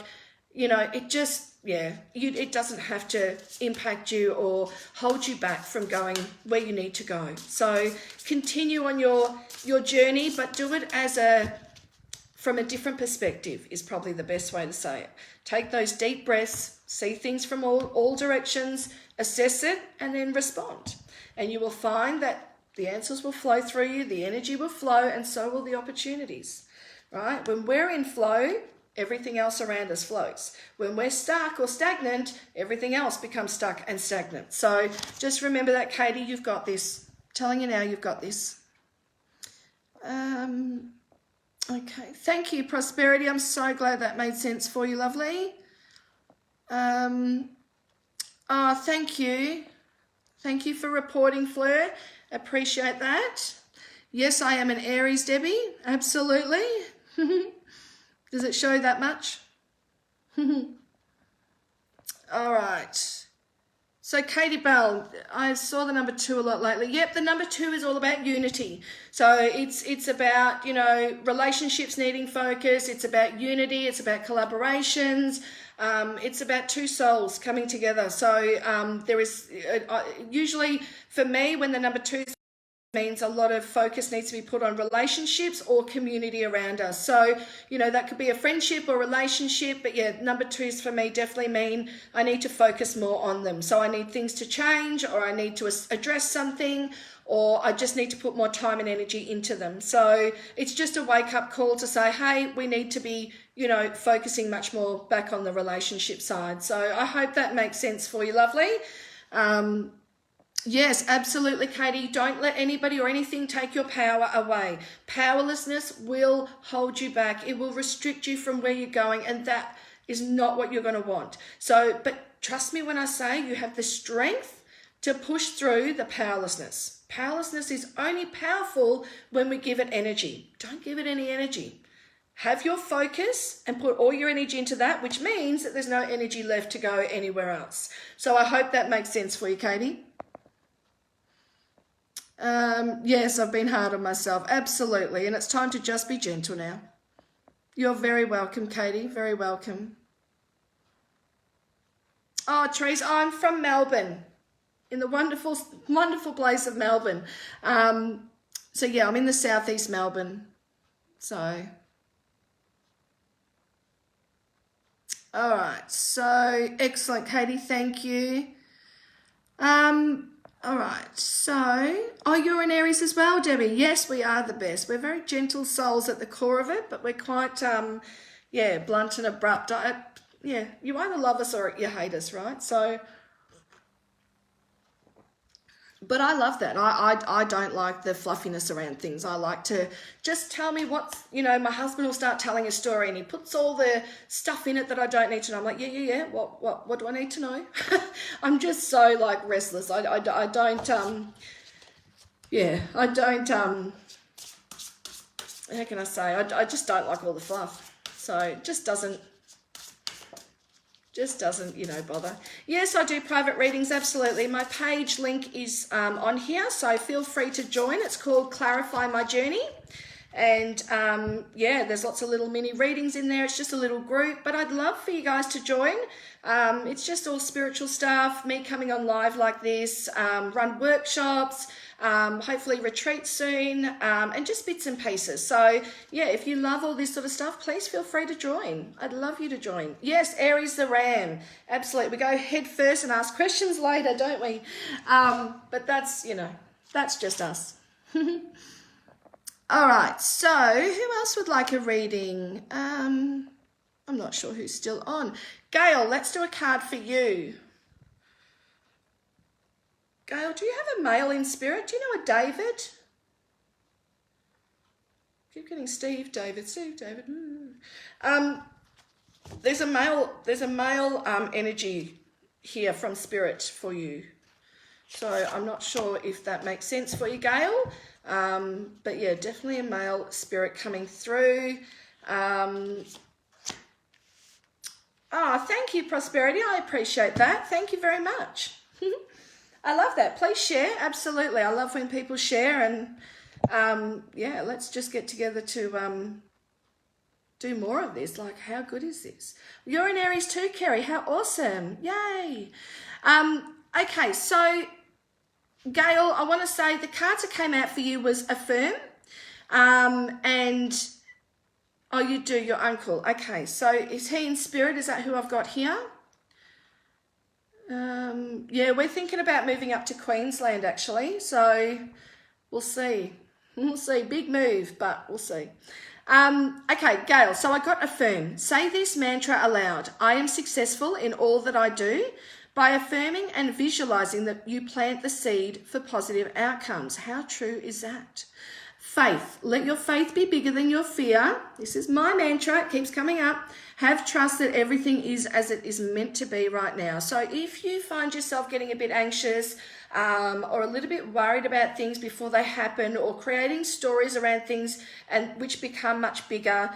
you know, it just, it doesn't have to impact you or hold you back from going where you need to go. So continue on your journey, but do it from a different perspective is probably the best way to say it. Take those deep breaths, see things from all directions, assess it, and then respond. And you will find that the answers will flow through you, the energy will flow, and so will the opportunities, right? When we're in flow, everything else around us flows. When we're stuck or stagnant, everything else becomes stuck and stagnant. So just remember that, Katie, you've got this. I'm telling you now, you've got this. Okay, thank you, Prosperity. I'm so glad that made sense for you, lovely. Thank you. Thank you for reporting, Fleur. Appreciate that. Yes, I am an Aries, Debbie. Absolutely. Does it show that much? All right. So Katie Bell, I saw the number 2 a lot lately. Yep, the number 2 is all about unity. So it's about, you know, relationships needing focus. It's about unity. It's about collaborations. It's about 2 souls coming together. So there is usually for me when the number 2 means a lot of focus needs to be put on relationships or community around us. So, you know, that could be a friendship or relationship, but yeah, number 2s for me definitely mean I need to focus more on them. So I need things to change, or I need to address something, or I just need to put more time and energy into them. So it's just a wake-up call to say, hey, we need to be, you know, focusing much more back on the relationship side. So I hope that makes sense for you, lovely. Yes, absolutely, Katie. Don't let anybody or anything take your power away. Powerlessness will hold you back. It will restrict you from where you're going, and that is not what you're going to want. So, but trust me when I say you have the strength to push through the powerlessness. Powerlessness is only powerful when we give it energy. Don't give it any energy. Have your focus and put all your energy into that, which means that there's no energy left to go anywhere else. So I hope that makes sense for you, Katie. Yes, I've been hard on myself. Absolutely. And it's time to just be gentle now. You're very welcome, Katie. Very welcome. Oh, Therese, I'm from Melbourne, in the wonderful, wonderful place of Melbourne. So yeah, I'm in the southeast Melbourne. So, all right. So excellent, Katie. Thank you. All right, so, you're an Aries as well, Debbie. Yes, we are the best. We're very gentle souls at the core of it, but we're quite, blunt and abrupt. You either love us or you hate us, right? So, but I love that. I don't like the fluffiness around things. I like to just tell me what's, you know, my husband will start telling a story and he puts all the stuff in it that I don't need to know. I'm like, yeah. What do I need to know? I'm just so like restless. I don't, I don't, how can I say? I just don't like all the fluff. So it just doesn't, you know, bother. Yes, I do private readings, absolutely. My page link is on here, so feel free to join. It's called Clarify My Journey. And there's lots of little mini readings in there. It's just a little group, but I'd love for you guys to join. It's just all spiritual stuff, me coming on live like this, run workshops, hopefully retreat soon, and just bits and pieces. So yeah, if you love all this sort of stuff, please feel free to join. I'd love you to join. Yes, Aries the Ram, absolutely. We go head first and ask questions later, don't we? But that's, you know, that's just us. All right, so who else would like a reading? I'm not sure who's still on. Gail, let's do a card for you. Gail, do you have a male in spirit? Do you know a David? Keep getting Steve, David. There's a male energy here from spirit for you. So I'm not sure if that makes sense for you, Gail. But yeah, definitely a male spirit coming through. Thank you, Prosperity. I appreciate that. Thank you very much. I love that. Please share. Absolutely. I love when people share, and yeah, let's just get together to do more of this. Like, how good is this? You're in Aries too, Kerry. How awesome. Yay. Okay, so Gail, I want to say the cards that came out for you was Affirm, and oh, you do, your uncle. Okay, so is he in spirit? Is that who I've got here? Yeah, we're thinking about moving up to Queensland, actually, so we'll see. We'll see. Big move, but we'll see. Okay, Gail, so I got Affirm. Say this mantra aloud. I am successful in all that I do. By affirming and visualizing that you plant the seed for positive outcomes. How true is that? Faith. Let your faith be bigger than your fear. This is my mantra. It keeps coming up. Have trust that everything is as it is meant to be right now. So if you find yourself getting a bit anxious or a little bit worried about things before they happen, or creating stories around things and which become much bigger,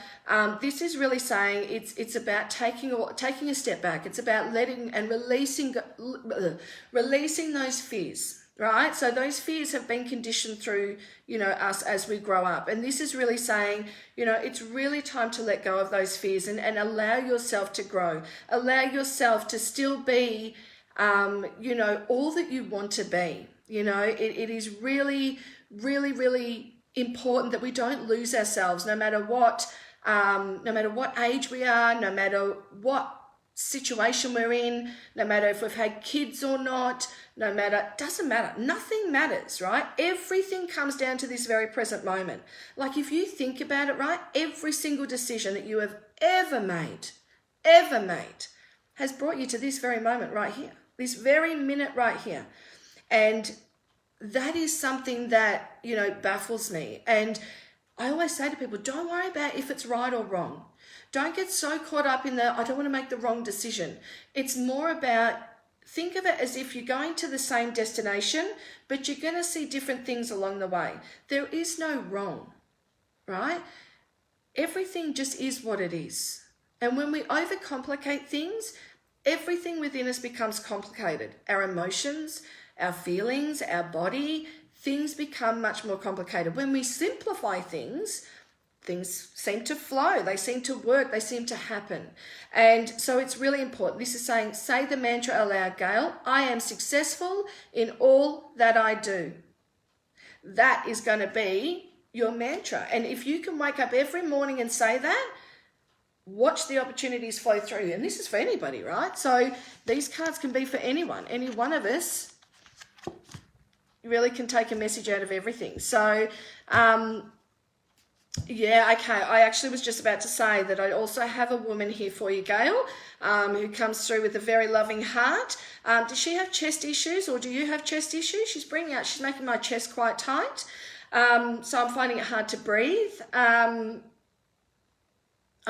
this is really saying it's about taking a step back. It's about letting and releasing those fears. Right? So those fears have been conditioned through, us as we grow up. And this is really saying, it's really time to let go of those fears and allow yourself to grow. Allow yourself to still be, all that you want to be. It is really, really, really important that we don't lose ourselves, no matter what age we are, no matter what situation we're in, no matter if we've had kids or not, doesn't matter. Nothing matters, right? Everything comes down to this very present moment. Like, if you think about it, right, every single decision that you have ever made, has brought you to this very moment right here, this very minute right here. And that is something that, baffles me. And I always say to people, don't worry about if it's right or wrong. Don't get so caught up in I don't want to make the wrong decision. It's more about, think of it as if you're going to the same destination, but you're going to see different things along the way. There is no wrong, right? Everything just is what it is. And when we overcomplicate things, everything within us becomes complicated. Our emotions, our feelings, our body, things become much more complicated. When we simplify things seem to flow, they seem to work, they seem to happen. And so it's really important. This is saying, say the mantra aloud, Gail. I am successful in all that I do. That is going to be your mantra. And if you can wake up every morning and say that, watch the opportunities flow through. And this is for anybody, right? So these cards can be for anyone. Any one of us really can take a message out of everything. So, yeah, okay. I actually was just about to say that I also have a woman here for you, Gail, who comes through with a very loving heart. Does she have chest issues, or do you have chest issues? She's making my chest quite tight. So I'm finding it hard to breathe. I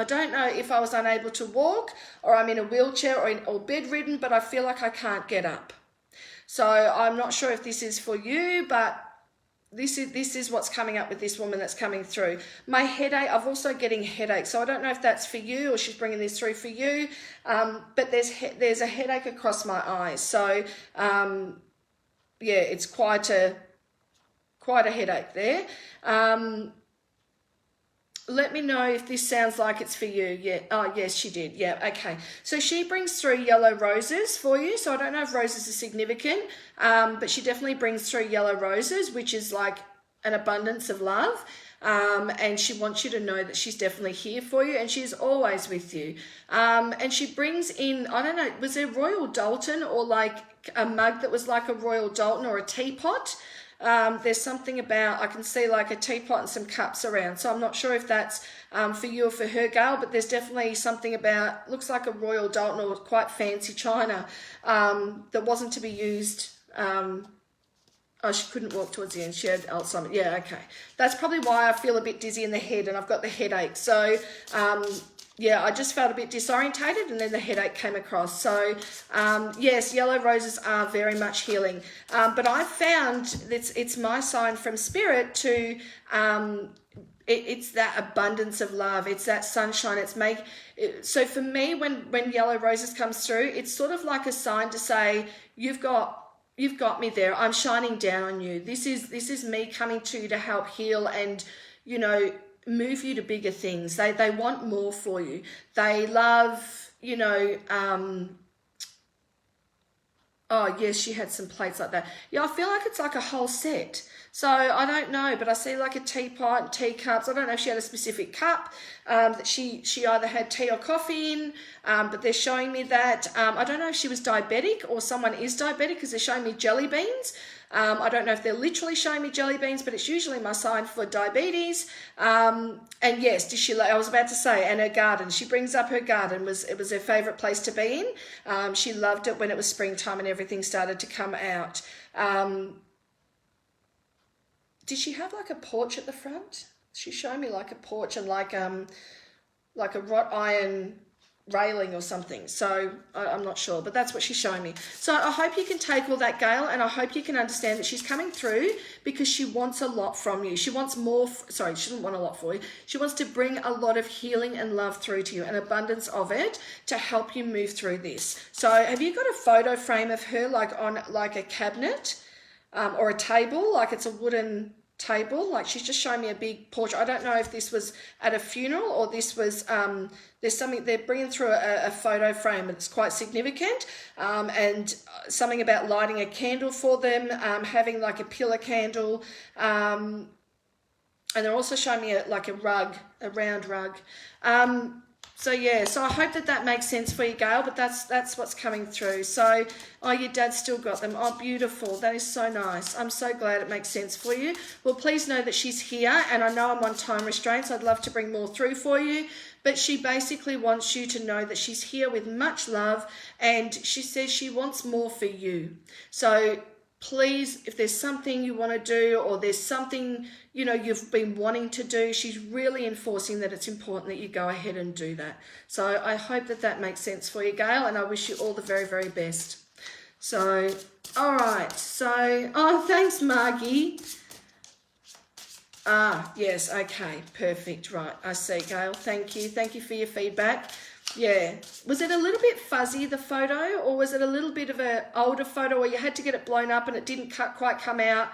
don't know if I was unable to walk, or I'm in a wheelchair or bedridden, but I feel like I can't get up. So I'm not sure if this is for you, but this is what's coming up with this woman that's coming through. My headache, I'm also getting headaches. So I don't know if that's for you or she's bringing this through for you. But there's a headache across my eyes. So yeah, it's quite a headache there. Let me know if this sounds like it's for you. Yeah. Oh, yes, she did. Yeah. Okay. So she brings through yellow roses for you. So I don't know if roses are significant, but she definitely brings through yellow roses, which is like an abundance of love. And she wants you to know that she's definitely here for you, and she's always with you. And she brings in, I don't know, was there Royal Doulton or like a mug that was like a Royal Doulton or a teapot? There's something about, I can see like a teapot and some cups around. So I'm not sure if that's for you or for her, Gail, but there's definitely something about, looks like a Royal Dalton or quite fancy china that wasn't to be used. Oh, she couldn't walk towards the end. She had Alzheimer's. Yeah, okay. That's probably why I feel a bit dizzy in the head and I've got the headache. So, yeah, I just felt a bit disorientated and then the headache came across. So, yes, yellow roses are very much healing. But I found it's my sign from Spirit to... it's that abundance of love. It's that sunshine. So for me, when yellow roses comes through, it's sort of like a sign to say, you've got me there. I'm shining down on you. This is me coming to you to help heal and, you know, move you to bigger things. They want more for you. They love, you know, oh yes, she had some plates like that. Yeah, I feel like it's like a whole set. So I don't know, but I see like a teapot and teacups. I don't know if she had a specific cup that she either had tea or coffee in, but they're showing me that. I don't know if she was diabetic or someone is diabetic because they're showing me jelly beans. I don't know if they're literally showing me jelly beans, but it's usually my sign for diabetes. And yes, I was about to say, and her garden. She brings up her garden. It was her favourite place to be in. She loved it when it was springtime and everything started to come out. Did she have like a porch at the front? She showed me like a porch and like a wrought iron railing or something. So I'm not sure, but that's what she's showing me. So I hope you can take all that, Gail, and I hope you can understand that she's coming through because she wants a lot from you. She wants more. Sorry, she doesn't want a lot for you. She wants to bring a lot of healing and love through to you, an abundance of it to help you move through this. So have you got a photo frame of her like on like a cabinet or a table, like it's a wooden table? Like she's just showing me a big porch. I don't know if this was at a funeral or this was there's something they're bringing through a photo frame and it's quite significant, and something about lighting a candle for them, having like a pillar candle, and they're also showing me like a rug, a round rug. So yeah, so I hope that makes sense for you, Gail, but that's what's coming through. So, oh, your dad's still got them. Oh, beautiful. That is so nice. I'm so glad it makes sense for you. Well, please know that she's here, and I know I'm on time restraints. I'd love to bring more through for you, but she basically wants you to know that she's here with much love, and she says she wants more for you. So please, if there's something you want to do or there's something, you know, you've been wanting to do, she's really enforcing that it's important that you go ahead and do that. So I hope that makes sense for you, Gail, and I wish you all the very, very best. So, all right. So, oh, thanks, Margie. Ah, yes, okay, perfect, right. I see, Gail. Thank you. Thank you for your feedback. Yeah. Was it a little bit fuzzy, the photo, or was it a little bit of an older photo where you had to get it blown up and it didn't quite come out?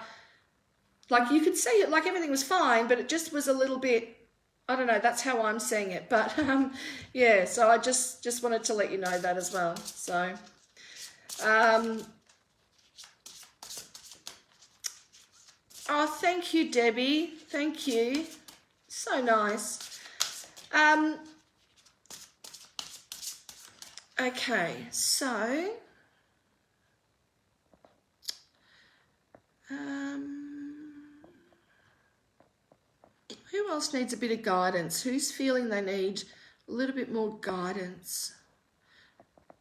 Like you could see it, like everything was fine, but it just was a little bit, I don't know, that's how I'm seeing it. But yeah, so I just wanted to let you know that as well. So, oh, thank you, Debbie. Thank you. So nice. Okay, so who else needs a bit of guidance? Who's feeling they need a little bit more guidance?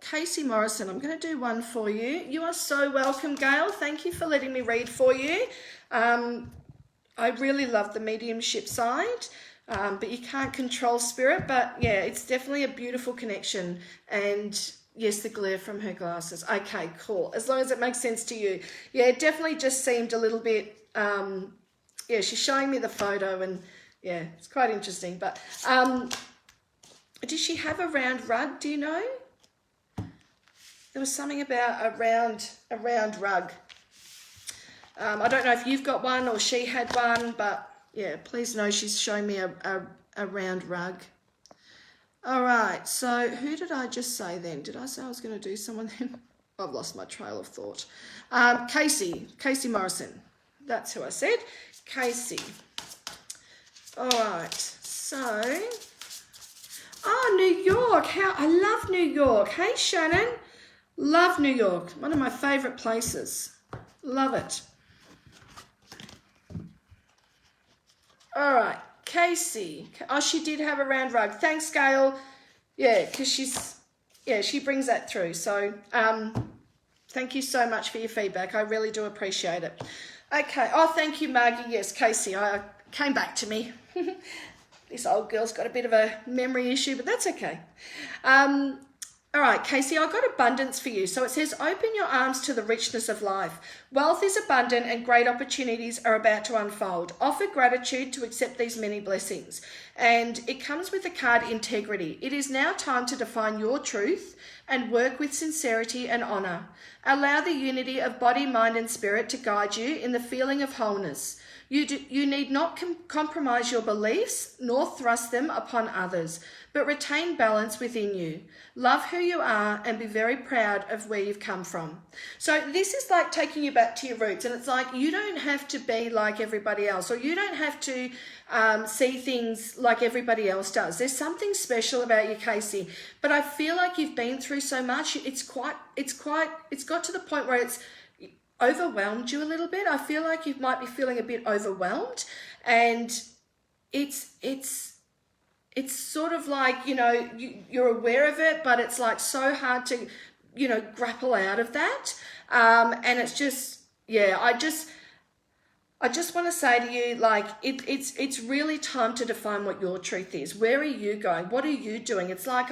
Casey Morrison, I'm going to do one for you. You are so welcome, Gail. Thank you for letting me read for you. I really love the mediumship side. But you can't control spirit, but yeah, it's definitely a beautiful connection. And yes, the glare from her glasses. Okay, cool. As long as it makes sense to you. Yeah, it definitely just seemed a little bit, yeah, she's showing me the photo and yeah, it's quite interesting. But did she have a round rug? Do you know? There was something about a round rug. I don't know if you've got one or she had one, but yeah, please know she's showing me a round rug. All right, so who did I just say then? Did I say I was going to do someone then? I've lost my trail of thought. Casey Morrison. That's who I said. Casey. All right, so, oh, New York. I love New York. Hey, Shannon. Love New York. One of my favourite places. Love it. All right, Casey. Oh, she did have a round rug. Thanks, Gail. Yeah, because she brings that through. So thank you so much for your feedback. I really do appreciate it. Okay. Oh, thank you, Margie. Yes, Casey. I came back to me. This old girl's got a bit of a memory issue, but that's okay. All right, Casey, I've got abundance for you. So it says, open your arms to the richness of life. Wealth is abundant and great opportunities are about to unfold. Offer gratitude to accept these many blessings. And it comes with the card integrity. It is now time to define your truth and work with sincerity and honor. Allow the unity of body, mind, and spirit to guide you in the feeling of wholeness. You need not compromise your beliefs nor thrust them upon others, but retain balance within you. Love who you are and be very proud of where you've come from. So this is like taking you back to your roots, and it's like you don't have to be like everybody else, or you don't have to see things like everybody else does. There's something special about you, Casey, but I feel like you've been through so much. It's got to the point where it's overwhelmed you a little bit. I feel like you might be feeling a bit overwhelmed, and it's sort of like, you're aware of it, but it's like so hard to, grapple out of that. And it's just, I just want to say to you, like, it's really time to define what your truth is. Where are you going? What are you doing? It's like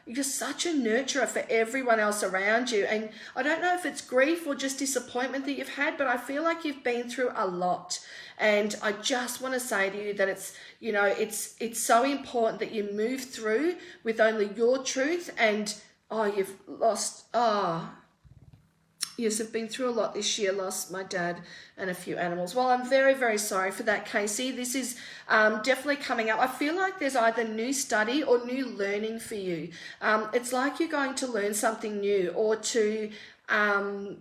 you're such a nurturer for everyone else around you. And I don't know if it's grief or just disappointment that you've had, but I feel like you've been through a lot. And I just want to say to you that it's so important that you move through with only your truth. And, you've lost, yes, I've been through a lot this year, lost my dad and a few animals. Well, I'm very, very sorry for that, Casey. This is definitely coming up. I feel like there's either new study or new learning for you. It's like you're going to learn something new, or you're going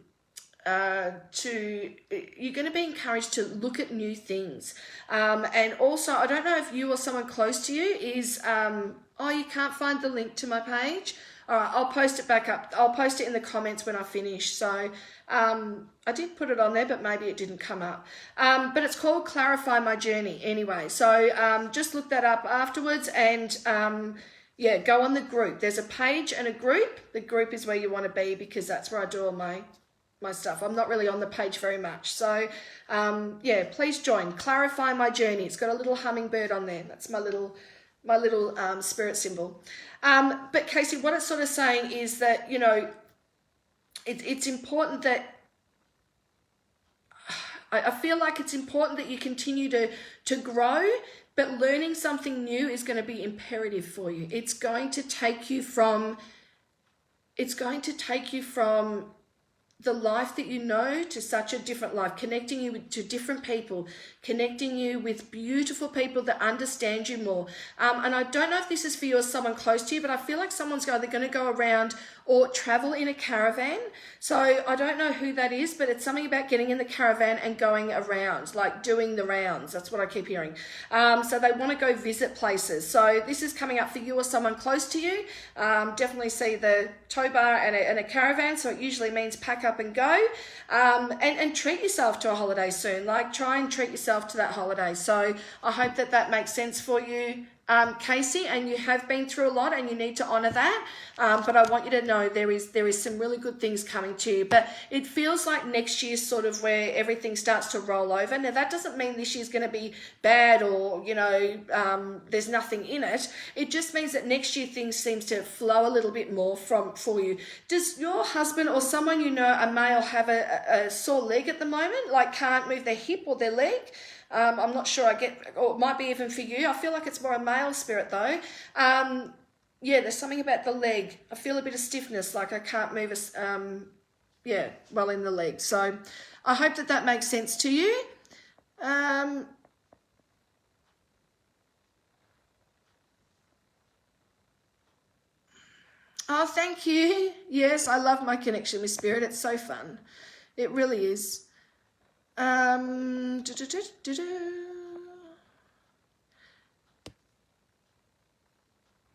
to be encouraged to look at new things. And also, I don't know if you or someone close to you is, you can't find the link to my page. All right, I'll post it back up. I'll post it in the comments when I finish. So I did put it on there, but maybe it didn't come up. But it's called Clarify My Journey anyway. So just look that up afterwards, and go on the group. There's a page and a group. The group is where you want to be, because that's where I do all my stuff. I'm not really on the page very much. So please join. Clarify My Journey. It's got a little hummingbird on there. That's my little spirit symbol. But Casey, what it's sort of saying is that, it's important that, I feel like it's important that you continue to grow, but learning something new is going to be imperative for you. It's going to take you from the life that you know to such a different life, connecting you to different people, connecting you with beautiful people that understand you more. And I don't know if this is for you or someone close to you, but I feel like someone's either going to go around or travel in a caravan. So I don't know who that is, but it's something about getting in the caravan and going around, like doing the rounds. That's what I keep hearing. So they want to go visit places. So this is coming up for you or someone close to you. Definitely see the tow bar and a caravan. So it usually means pack up and go, and treat yourself to a holiday soon. Like, try and treat yourself to that holiday. So I hope that makes sense for you, Casey, and you have been through a lot and you need to honor that. But I want you to know there is some really good things coming to you. But it feels like next year's sort of where everything starts to roll over. Now, that doesn't mean this year's going to be bad or, there's nothing in it. It just means that next year things seems to flow a little bit more for you. Does your husband or someone a male, have a sore leg at the moment? Like, can't move their hip or their leg? I'm not sure or it might be even for you. I feel like it's more a male spirit though. There's something about the leg. I feel a bit of stiffness, like I can't move in the leg. So I hope that makes sense to you. Oh, thank you. Yes, I love my connection with spirit. It's so fun. It really is.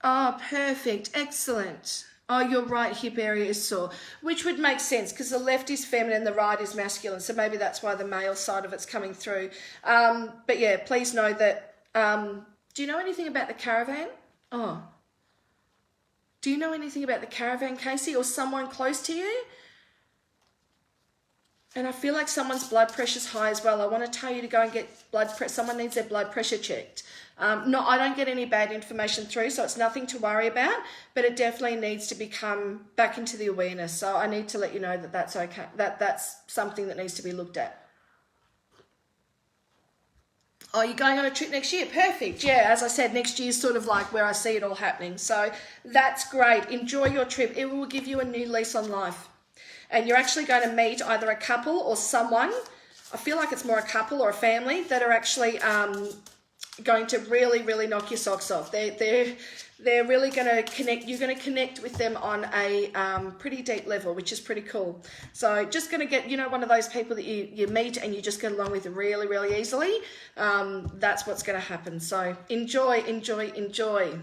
Oh, perfect. Excellent. Oh, your right hip area is sore, which would make sense because the left is feminine, the right is masculine. So maybe that's why the male side of it's coming through. But yeah, please know that Do you know anything about the caravan? Oh. Do you know anything about the caravan, Casey, or someone close to you? And I feel like someone's blood pressure's high as well. I want to tell you to go and get someone needs their blood pressure checked. No, I don't get any bad information through, so it's nothing to worry about, but it definitely needs to become back into the awareness. So I need to let you know that that's okay, that's something that needs to be looked at. Oh, you're going on a trip next year? Perfect. Yeah, as I said, next year is sort of like where I see it all happening. So that's great. Enjoy your trip. It will give you a new lease on life. And you're actually going to meet either a couple or someone, I feel like it's more a couple or a family, that are actually going to really, really knock your socks off. They're really going to connect. You're going to connect with them on a pretty deep level, which is pretty cool. So just going to get, you know, one of those people that you meet and you just get along with really, really easily. That's what's going to happen. So enjoy, enjoy, enjoy.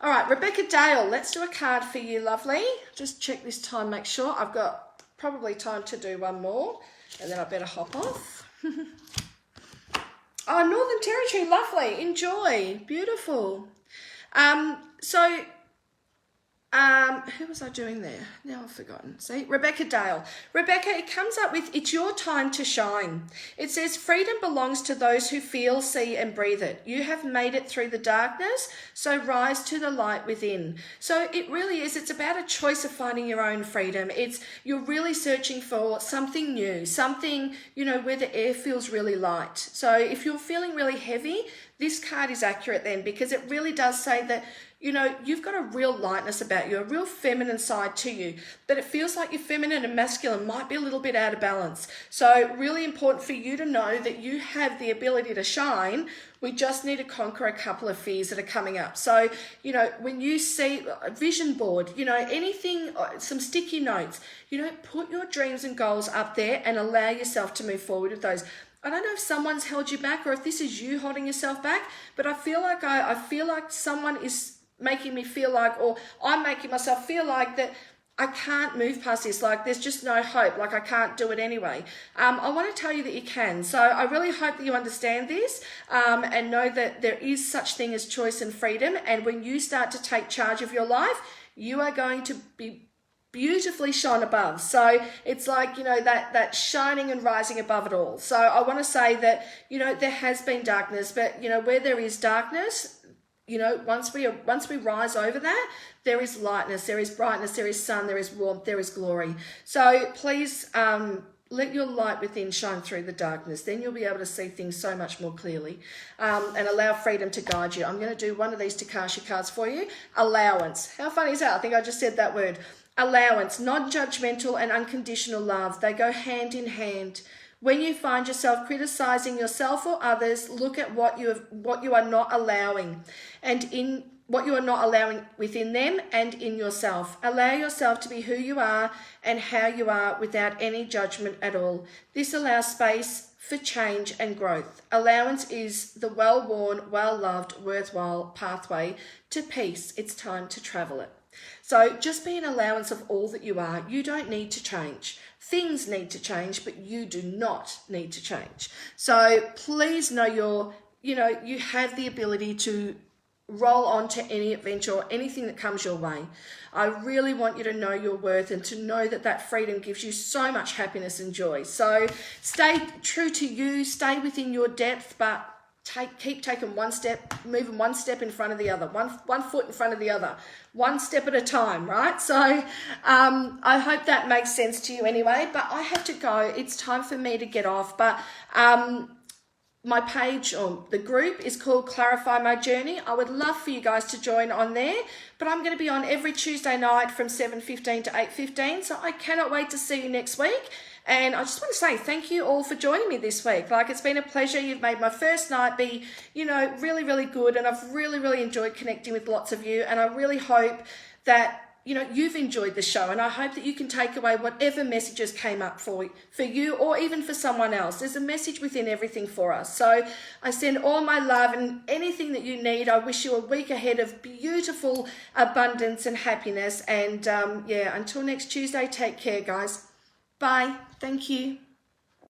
All right, Rebecca Dale, let's do a card for you, lovely. Just check this time, make sure. I've got probably time to do one more, and then I better hop off. Oh, Northern Territory, lovely. Enjoy. Beautiful. Who was I doing there? Now I've forgotten. See, Rebecca Dale. Rebecca, it comes up with, it's your time to shine. It says, freedom belongs to those who feel, see, and breathe it. You have made it through the darkness, so rise to the light within. So it really is, it's about a choice of finding your own freedom. You're really searching for something new, something, you know, where the air feels really light. So if you're feeling really heavy, this card is accurate then, because it really does say that, you know, you've got a real lightness about you, a real feminine side to you, but it feels like your feminine and masculine might be a little bit out of balance. So really important for you to know that you have the ability to shine. We just need to conquer a couple of fears that are coming up. So, you know, when you see a vision board, you know, anything, some sticky notes, you know, put your dreams and goals up there and allow yourself to move forward with those. I don't know if someone's held you back or if this is you holding yourself back, but I feel like I feel like someone is making me feel like, or I'm making myself feel like that I can't move past this, like there's just no hope, like I can't do it anyway. I want to tell you that you can. So I really hope that you understand this and know that there is such thing as choice and freedom. And when you start to take charge of your life, you are going to be beautifully shone above. So it's like, you know, that shining and rising above it all. So I want to say that, you know, there has been darkness, but, you know, where there is darkness, you know, once we rise over that, there is lightness, there is brightness, there is sun, there is warmth, there is glory. So please let your light within shine through the darkness. Then you'll be able to see things so much more clearly and allow freedom to guide you. I'm going to do one of these Takashi cards for you. Allowance. How funny is that? I think I just said that word. Allowance, non-judgmental and unconditional love. They go hand in hand. When you find yourself criticizing yourself or others, look at what you are not allowing, and in what you are not allowing within them and in yourself. Allow yourself to be who you are and how you are without any judgment at all. This allows space for change and growth. Allowance is the well-worn, well-loved, worthwhile pathway to peace. It's time to travel it. So just be an allowance of all that you are. You don't need to change. Things need to change, but you do not need to change. So please know you have the ability to roll on to any adventure or anything that comes your way. I really want you to know your worth and to know that that freedom gives you so much happiness and joy. So stay true to you, stay within your depth, but keep taking one step, moving one step in front of the other, one foot in front of the other, one step at a time, right? So I hope that makes sense to you anyway, but I have to go. It's time for me to get off, but my page or the group is called Clarify My Journey. I would love for you guys to join on there, but I'm going to be on every Tuesday night from 7:15 to 8:15, so I cannot wait to see you next week. And I just want to say thank you all for joining me this week. Like, it's been a pleasure. You've made my first night be, you know, really, really good. And I've really, really enjoyed connecting with lots of you. And I really hope that, you know, you've enjoyed the show. And I hope that you can take away whatever messages came up for you or even for someone else. There's a message within everything for us. So I send all my love and anything that you need. I wish you a week ahead of beautiful abundance and happiness. And yeah, until next Tuesday, take care, guys. Bye. Thank you.